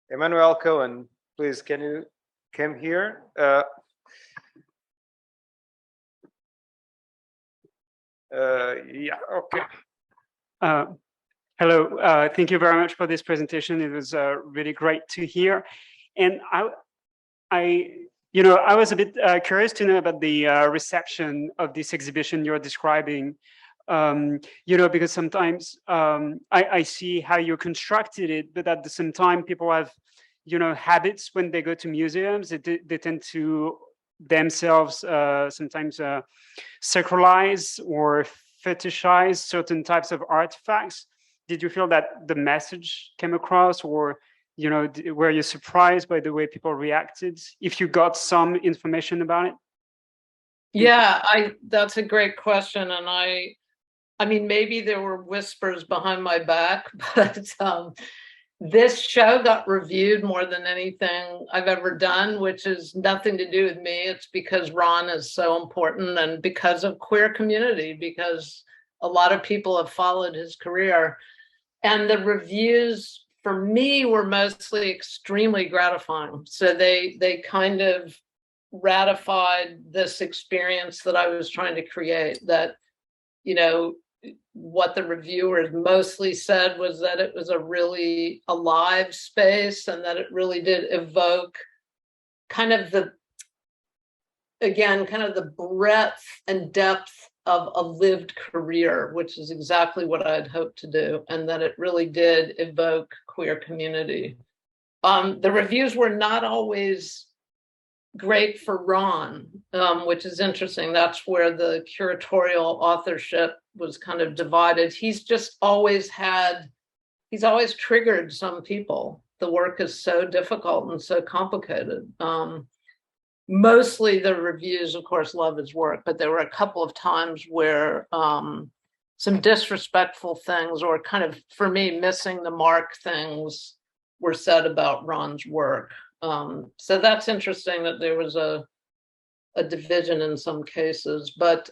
Emmanuel Cohen, please, can you come here? Yeah, okay. Hello, thank you very much for this presentation. It was really great to hear. And I was a bit curious to know about the reception of this exhibition you're describing. Because sometimes I see how you constructed it, but at the same time, people have, habits when they go to museums. They tend to themselves sometimes sacralize or fetishize certain types of artifacts. Did you feel that the message came across, or were you surprised by the way people reacted, if you got some information about it? Yeah, that's a great question. And I mean, maybe there were whispers behind my back, but this show got reviewed more than anything I've ever done, which is nothing to do with me. It's because Ron is so important and because of queer community, because a lot of people have followed his career. And the reviews for me were mostly extremely gratifying. So they kind of ratified this experience that I was trying to create, that, you know, what the reviewers mostly said was that it was a really alive space and that it really did evoke kind of the breadth and depth of a lived career, which is exactly what I'd hoped to do, and that it really did evoke queer community. The reviews were not always great for Ron, which is interesting. That's where the curatorial authorship was kind of divided. He's always triggered some people. The work is so difficult and so complicated. Mostly the reviews, of course, love his work, but there were a couple of times where some disrespectful things, or kind of, for me, missing the mark things were said about Ron's work. So that's interesting that there was a division in some cases, but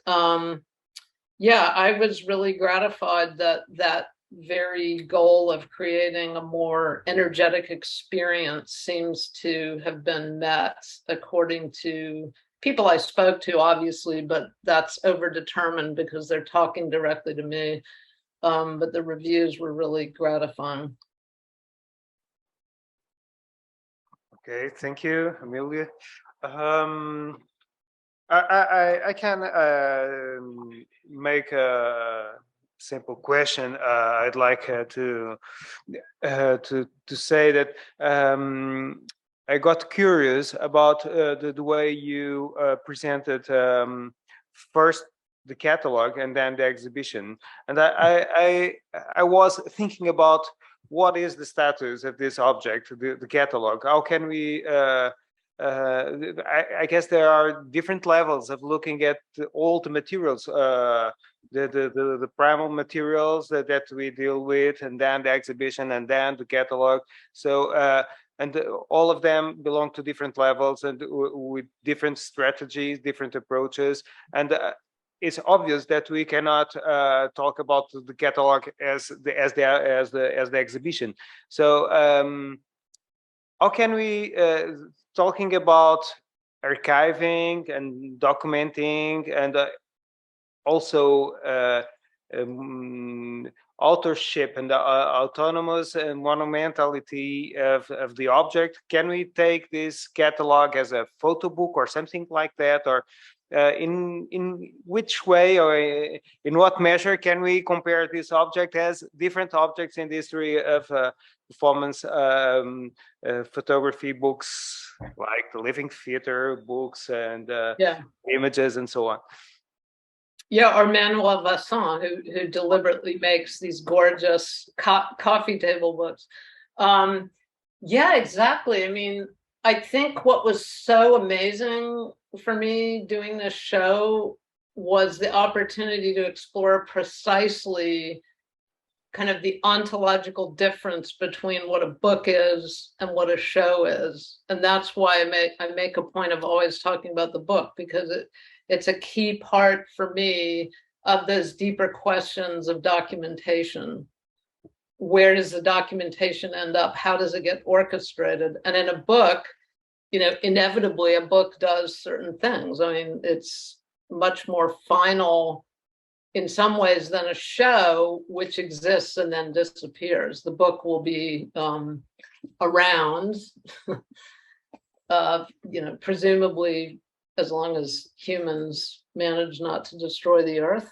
yeah, I was really gratified that that very goal of creating a more energetic experience seems to have been met, according to people I spoke to, obviously, but that's overdetermined because they're talking directly to me. But the reviews were really gratifying. Okay, thank you, Amelia. I can make a simple question. I'd like to say that I got curious about the way you presented first the catalog and then the exhibition, and I was thinking about what is the status of this object, the catalog. How can we I guess there are different levels of looking at all the materials, the primal materials that we deal with, and then the exhibition, and then the catalog. So and all of them belong to different levels and with different strategies, different approaches, and it's obvious that we cannot talk about the catalog as the exhibition. So how can we talking about archiving and documenting, and also authorship and the autonomous and monumentality of the object? Can we take this catalog as a photo book or something like that, or in which way or in what measure can we compare this object as different objects in the history of performance photography books, like the Living Theater books and images and so on? Yeah, or Manuel Vasson, who deliberately makes these gorgeous coffee table books. Yeah, exactly. I mean, I think what was so amazing for me doing this show was the opportunity to explore precisely kind of the ontological difference between what a book is and what a show is. And that's why I make a point of always talking about the book, because it's a key part for me of those deeper questions of documentation. Where does the documentation end up? How does it get orchestrated? And in a book, you know, inevitably a book does certain things. I mean, it's much more final in some ways than a show, which exists and then disappears. The book will be around, you know, presumably as long as humans manage not to destroy the earth.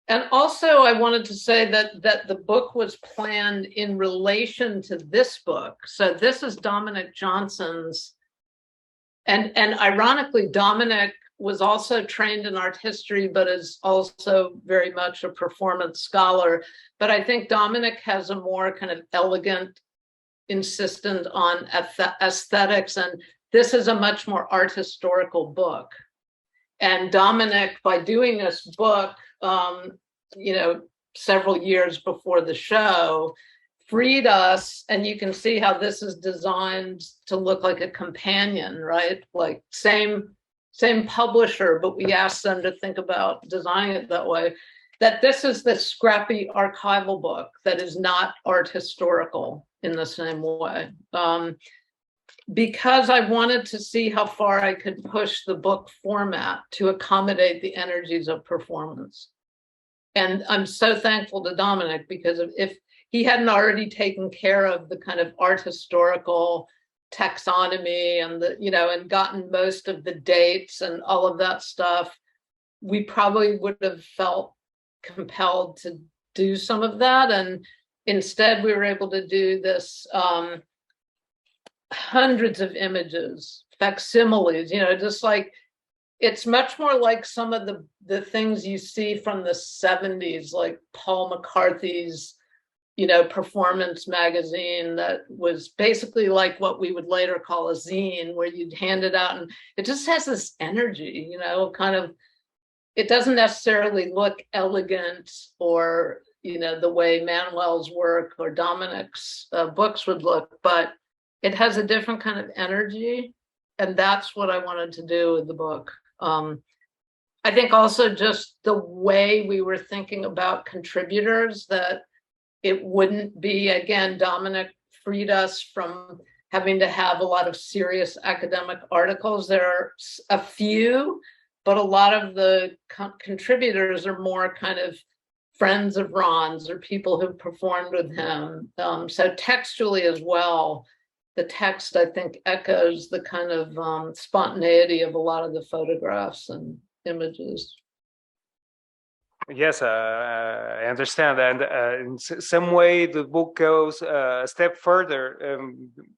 And also, I wanted to say that the book was planned in relation to this book. So this is Dominic Johnson's, and ironically, Dominic was also trained in art history, but is also very much a performance scholar. But I think Dominic has a more kind of elegant, insistent on aesthetics, and this is a much more art historical book. And Dominic, by doing this book, you know, several years before the show, freed us, and you can see how this is designed to look like a companion, right? Like same publisher, but we asked them to think about designing it that way. That this is the scrappy archival book that is not art historical in the same way. Because I wanted to see how far I could push the book format to accommodate the energies of performance. And I'm so thankful to Dominic, because if he hadn't already taken care of the kind of art historical taxonomy and the, you know, and gotten most of the dates and all of that stuff, we probably would have felt compelled to do some of that. And instead we were able to do this hundreds of images, facsimiles, you know, just like, it's much more like some of the things you see from the 70s, like Paul McCarthy's, you know, performance magazine that was basically like what we would later call a zine, where you'd hand it out and it just has this energy, you know, kind of, it doesn't necessarily look elegant or, you know, the way Manuel's work or Dominic's books would look, but it has a different kind of energy. And that's what I wanted to do with the book. I think also just the way we were thinking about contributors, that it wouldn't be, again, Dominic freed us from having to have a lot of serious academic articles. There are a few, but a lot of the contributors are more kind of friends of Ron's or people who performed with him. So textually as well, the text, I think, echoes the kind of spontaneity of a lot of the photographs and images. Yes, I understand. And in some way, the book goes a step further,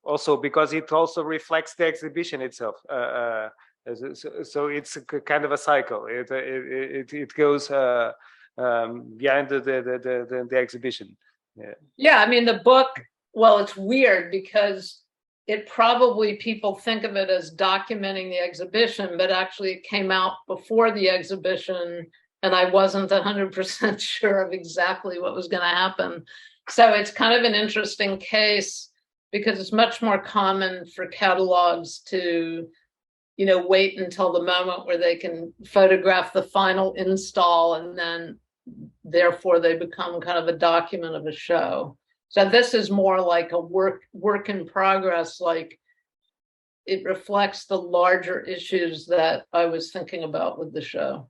also because it also reflects the exhibition itself. So it's kind of a cycle. It goes behind the exhibition. Yeah, I mean, the book, well, it's weird because it probably, people think of it as documenting the exhibition, but actually it came out before the exhibition and I wasn't 100% sure of exactly what was going to happen. So it's kind of an interesting case because it's much more common for catalogs to, you know, wait until the moment where they can photograph the final install and then therefore they become kind of a document of a show. So this is more like a work in progress, like it reflects the larger issues that I was thinking about with the show.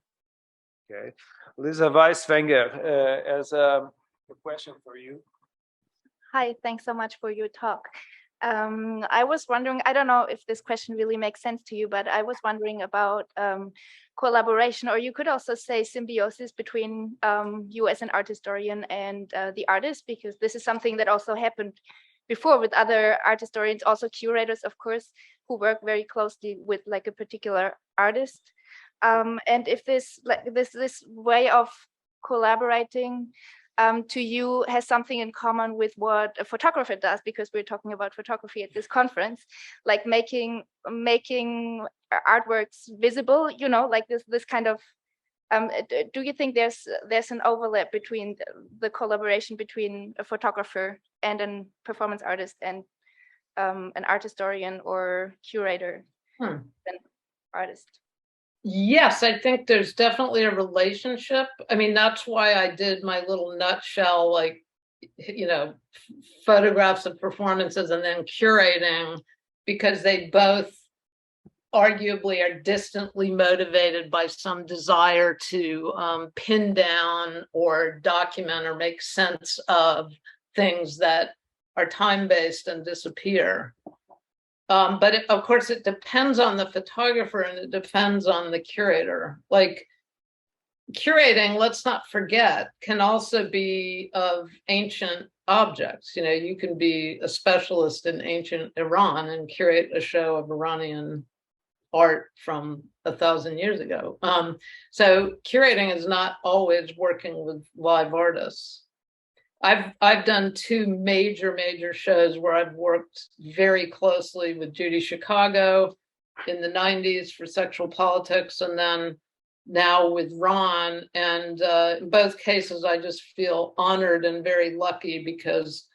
Okay. Lisa Weiswenger has a question for you. Hi, thanks so much for your talk. I was wondering, I don't know if this question really makes sense to you, but I was wondering about collaboration, or you could also say symbiosis between you as an art historian and the artist, because this is something that also happened before with other art historians, also curators, of course, who work very closely with like a particular artist. And if this way of collaborating to you has something in common with what a photographer does, because we're talking about photography at this conference, like making artworks visible, you know, like this kind of, do you think there's an overlap between the collaboration between a photographer and a performance artist and an art historian or curator and artist? Yes, I think there's definitely a relationship. I mean, that's why I did my little nutshell, like, you know, photographs of performances and then curating, because they both arguably are distantly motivated by some desire to pin down or document or make sense of things that are time-based and disappear. But of course, it depends on the photographer and it depends on the curator. Like curating, let's not forget, can also be of ancient objects. You know, you can be a specialist in ancient Iran and curate a show of Iranian art from 1,000 years ago. So curating is not always working with live artists. I've done two major shows where I've worked very closely with Judy Chicago in the 90s for sexual politics, and then now with Ron. And in both cases, I just feel honored and very lucky because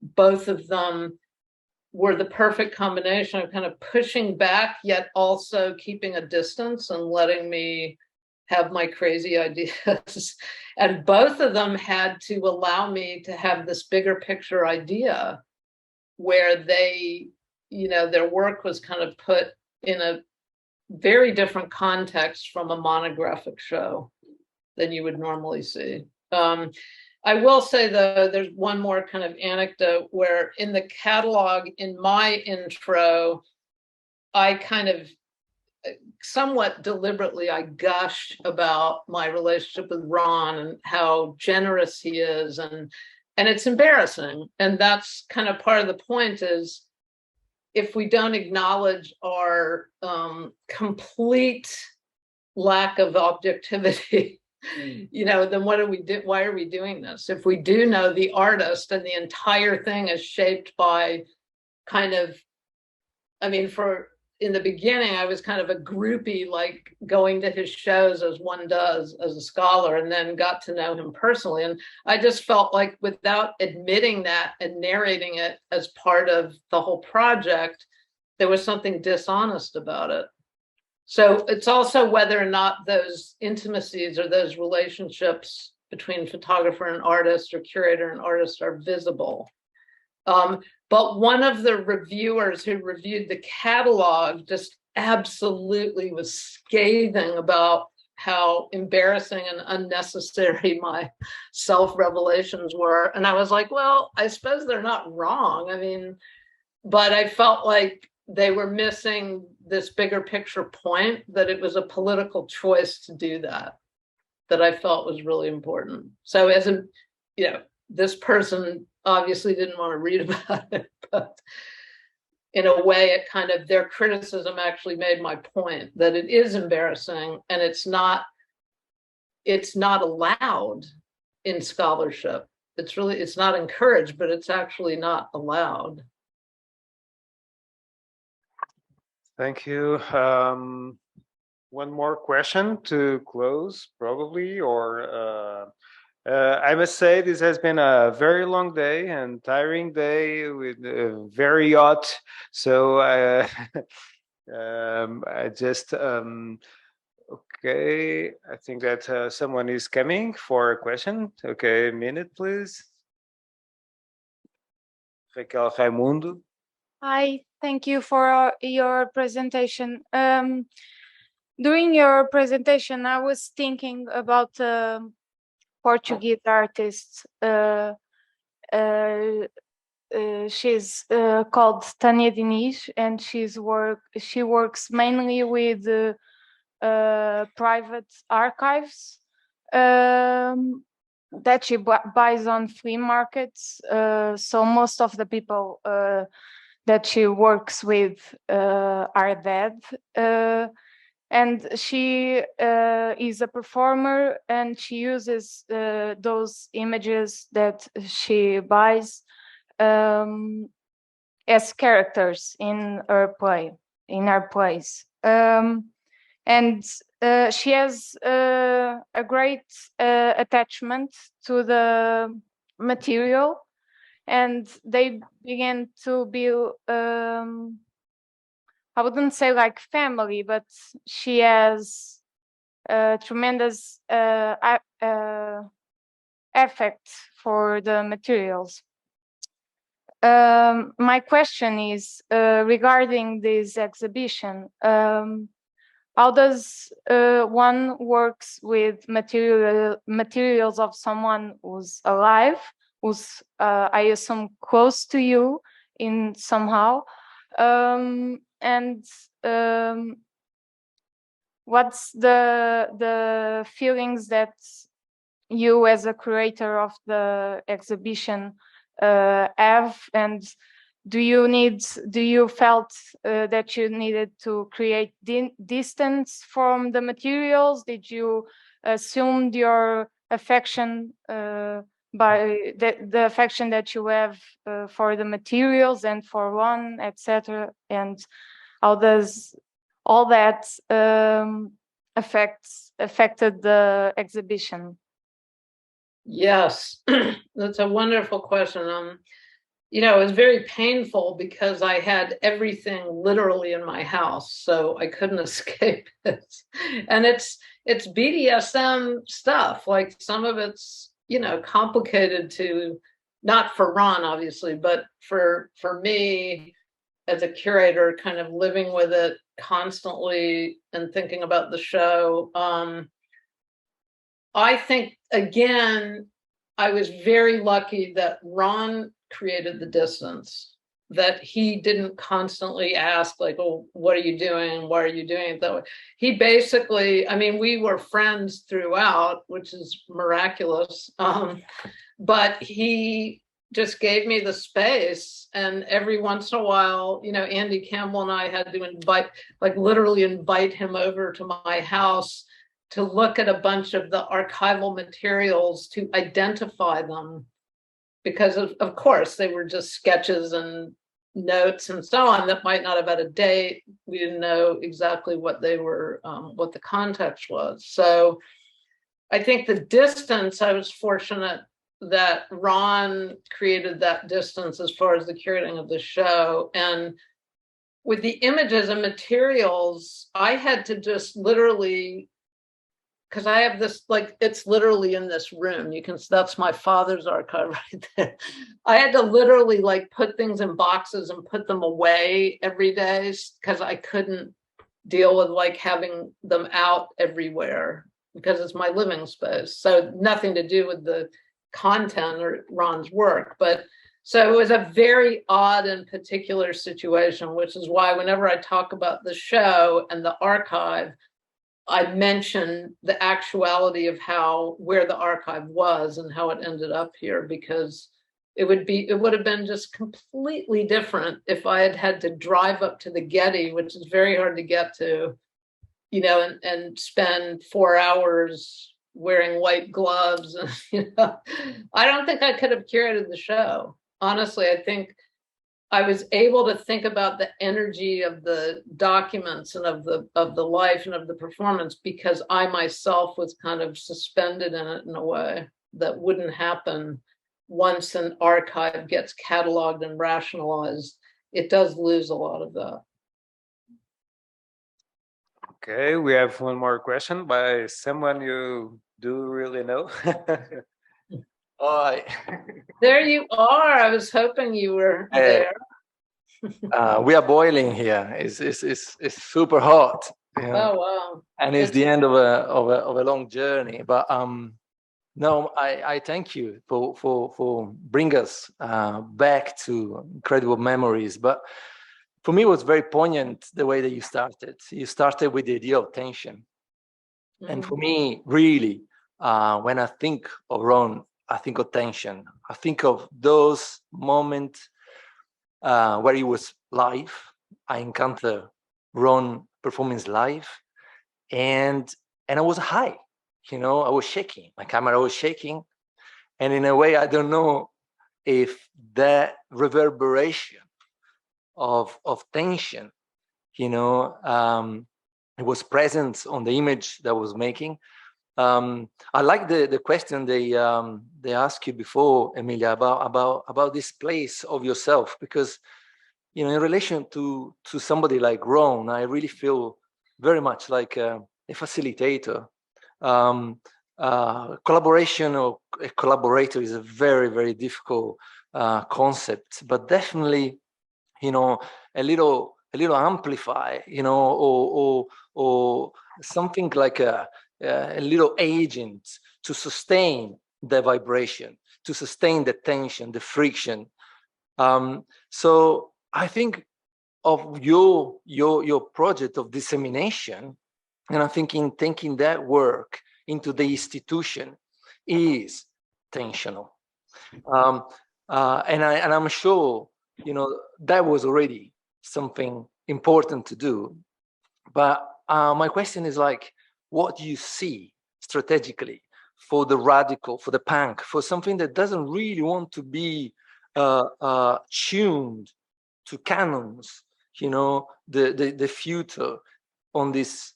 both of them were the perfect combination of kind of pushing back, yet also keeping a distance and letting me have my crazy ideas. And both of them had to allow me to have this bigger picture idea where they, their work was kind of put in a very different context from a monographic show than you would normally see. I will say, though, there's one more kind of anecdote where in the catalog, in my intro, I kind of somewhat deliberately, I gush about my relationship with Ron and how generous he is. And it's embarrassing. And that's kind of part of the point is, if we don't acknowledge our complete lack of objectivity, then what do we do? Why are we doing this? If we do know the artist and the entire thing is shaped by kind of, in the beginning, I was kind of a groupie, like going to his shows as one does as a scholar, and then got to know him personally. And I just felt like without admitting that and narrating it as part of the whole project, there was something dishonest about it. So it's also whether or not those intimacies or those relationships between photographer and artist or curator and artist are visible. But one of the reviewers who reviewed the catalog just absolutely was scathing about how embarrassing and unnecessary my self-revelations were. And I was like, well, I suppose they're not wrong. But I felt like they were missing this bigger picture point, that it was a political choice to do that I felt was really important. So as this person obviously didn't want to read about it, but in a way, it kind of, their criticism actually made my point that it is embarrassing and it's not allowed in scholarship. It's not encouraged, but it's actually not allowed. Thank you. One more question to close, probably, or I must say this has been a very long day and tiring day with very hot. So I just okay. I think that someone is coming for a question. Okay, a minute, please. Raquel Raimundo. Hi, thank you for your presentation. During your presentation, I was thinking about Portuguese artist. She's called Tânia Diniz, and she works mainly with private archives that she buys on flea markets. So most of the people that she works with are dead. And she is a performer, and she uses those images that she buys as characters in her plays. And she has a great attachment to the material, and they began to be I wouldn't say like family, but she has tremendous affect for the materials. My question is regarding this exhibition. How does one works with materials of someone who's alive, who's I assume close to you in somehow? And what's the feelings that you as a curator of the exhibition have, and do you felt that you needed to create distance from the materials? Did you assume your affection by the affection that you have for the materials and for one, etc.? And how does all that affected the exhibition? Yes, that's a wonderful question. You know, it was very painful because I had everything literally in my house, so I couldn't escape it. And it's BDSM stuff. Like some of it's, you know, complicated to, not for Ron, obviously, but for me as a curator, kind of living with it constantly and thinking about the show. I think, again, I was very lucky that Ron created the distance, that he didn't constantly ask, like, oh, what are you doing? Why are you doing it that way? He basically, I mean, we were friends throughout, which is miraculous. But he just gave me the space. And every once in a while, you know, Andy Campbell and I had to invite, like literally invite him over to my house to look at a bunch of the archival materials to identify them, because of course they were just sketches and notes and so on that might not have had a date. We didn't know exactly what they were, what the context was. So I think the distance, I was fortunate that Ron created that distance as far as the curating of the show. And with the images and materials, I had to just literally, because I have this, like, it's literally in this room. You can, that's my father's archive right there. I had to literally like put things in boxes and put them away every day because I couldn't deal with like having them out everywhere because it's my living space. So nothing to do with the content or Ron's work. But so it was a very odd and particular situation, which is why whenever I talk about the show and the archive, I mention the actuality of where the archive was and how it ended up here, because it would have been just completely different if I had to drive up to the Getty, which is very hard to get to, you know, and spend 4 hours wearing white gloves. And, you know, I don't think I could have curated the show. Honestly, I think I was able to think about the energy of the documents and of the life and of the performance because I myself was kind of suspended in it in a way that wouldn't happen once an archive gets cataloged and rationalized. It does lose a lot of that. Okay, we have one more question by someone you do really know. Hi. There you are. I was hoping you were there. We are boiling here. It's super hot. You know? Oh wow! And it's the end of a long journey. But no, I thank you for bring us back to incredible memories. But for me, it was very poignant the way that you started. You started with the idea of tension, and for me, really, when I think of Ron, I think of tension. I think of those moments where it was live. I encountered Ron performance live, and I was high. You know, I was shaking. My camera was shaking, and in a way, I don't know if that reverberation of tension, you know, it was present on the image that I was making. I like the question they asked you before, Amelia, about this place of yourself, because, you know, in relation to somebody like Ron, I really feel very much like a facilitator. Collaboration or a collaborator is a very, very difficult concept, but definitely, you know, a little amplify, you know, or something like a little agent to sustain the vibration, to sustain the tension, the friction. So I think of your project of dissemination, and I'm thinking taking that work into the institution is tensional. And I'm sure, you know, that was already something important to do. But my question is like, what do you see strategically for the radical, for the punk, for something that doesn't really want to be tuned to canons, you know, the future, on this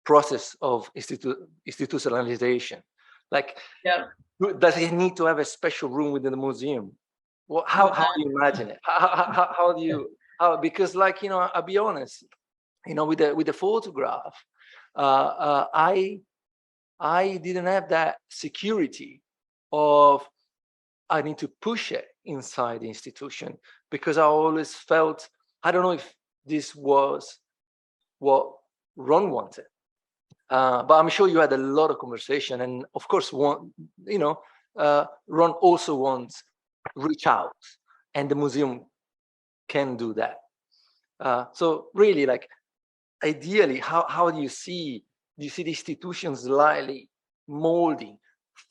process of institutionalization? Like, does it need to have a special room within the museum? Well, how do you imagine it? How do you, because like, you know, I'll be honest, you know, with the photograph, I didn't have that security of I need to push it inside the institution, because I always felt, I don't know if this was what Ron wanted. But I'm sure you had a lot of conversation, and of course, Ron also wants reach out, and the museum can do that. So really, like, ideally, how do you see the institutions slightly molding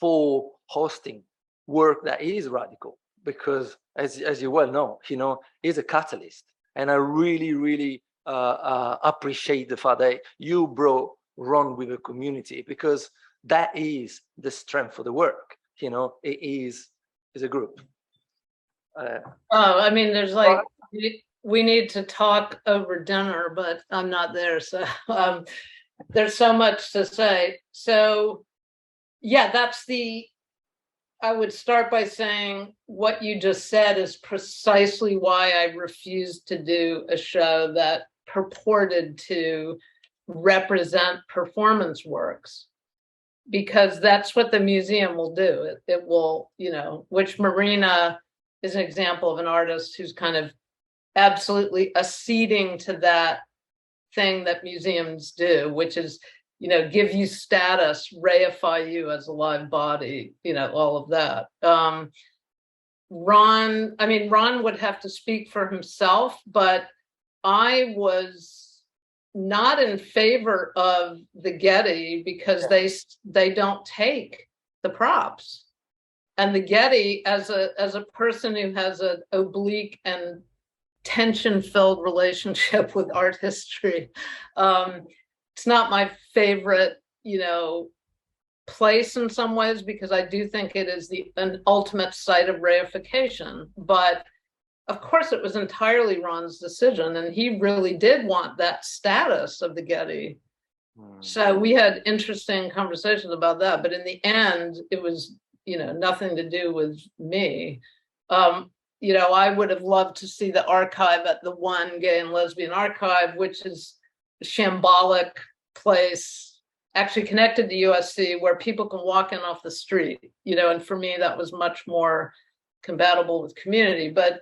for hosting work that is radical? Because as you well know, you know, is a catalyst, and I really appreciate the fact that you brought Ron with the community, because that is the strength of the work. You know, it is a group. I mean, there's like, we need to talk over dinner, but I'm not there. So there's so much to say. So yeah, I would start by saying what you just said is precisely why I refused to do a show that purported to represent performance works, because that's what the museum will do. It will, you know, which Marina is an example of an artist who's kind of absolutely acceding to that thing that museums do, which is, you know, give you status, reify you as a live body, you know, all of that. Ron would have to speak for himself, but I was not in favor of the Getty because they don't take the props. And the Getty, as a person who has an oblique and tension-filled relationship with art history, it's not my favorite, you know, place in some ways, because I do think it is an ultimate site of reification. But of course, it was entirely Ron's decision, and he really did want that status of the Getty. So we had interesting conversations about that, but in the end, it was, you know, nothing to do with me. You know, I would have loved to see the archive at the One Gay and Lesbian Archive, which is a shambolic place, actually connected to USC, where people can walk in off the street, you know, and for me, that was much more compatible with community. But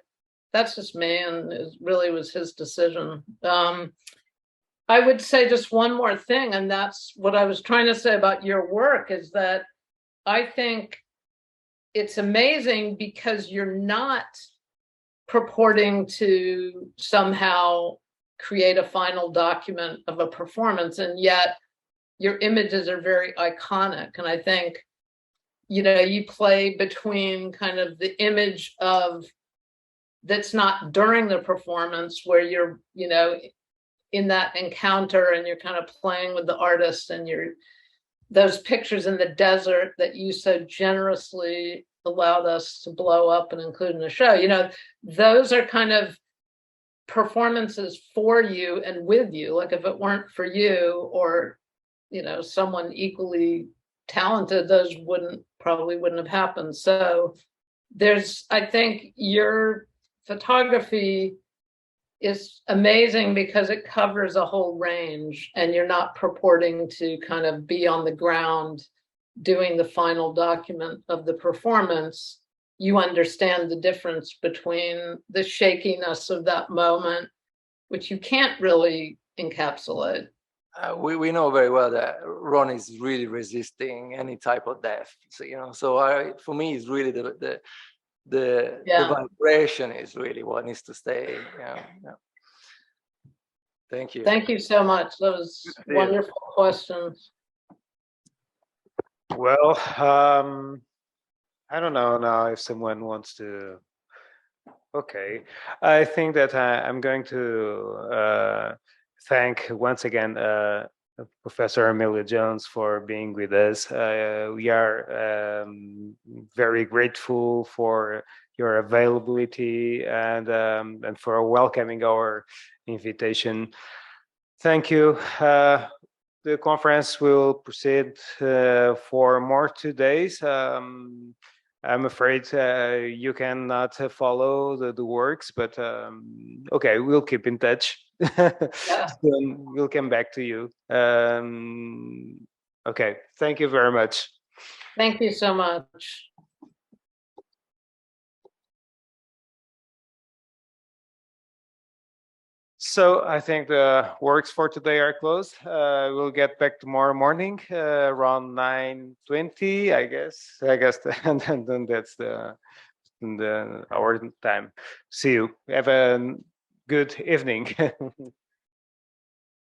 that's just me, and it really was his decision. I would say just one more thing, and that's what I was trying to say about your work, is that I think it's amazing because you're not purporting to somehow create a final document of a performance, and yet your images are very iconic. And I think, you know, you play between kind of the image of that's not during the performance, where you're, you know, in that encounter and you're kind of playing with the artist, and those pictures in the desert that you so generously allowed us to blow up and include in the show, you know, those are kind of performances for you and with you. Like, if it weren't for you, or, you know, someone equally talented, those probably wouldn't have happened. So I think your photography is amazing because it covers a whole range, and you're not purporting to kind of be on the ground doing the final document of the performance. You understand the difference between the shakiness of that moment, which you can't really encapsulate. We know very well that Ron is really resisting any type of death. So, you know, for me, it's really the vibration is really what needs to stay. Yeah. Thank you. Thank you so much. Those wonderful questions. Well, I don't know now if someone wants to. Okay, I think that I'm going to thank once again Professor Amelia Jones for being with us. We are very grateful for your availability and for welcoming our invitation. Thank you. The conference will proceed for more 2 days. I'm afraid you cannot follow the works, but okay, we'll keep in touch. Yeah. Soon we'll come back to you. Okay, thank you very much. Thank you so much. So I think the works for today are closed. We'll get back tomorrow morning around 9:20, I guess. And then that's the our time. See you. Have a good evening.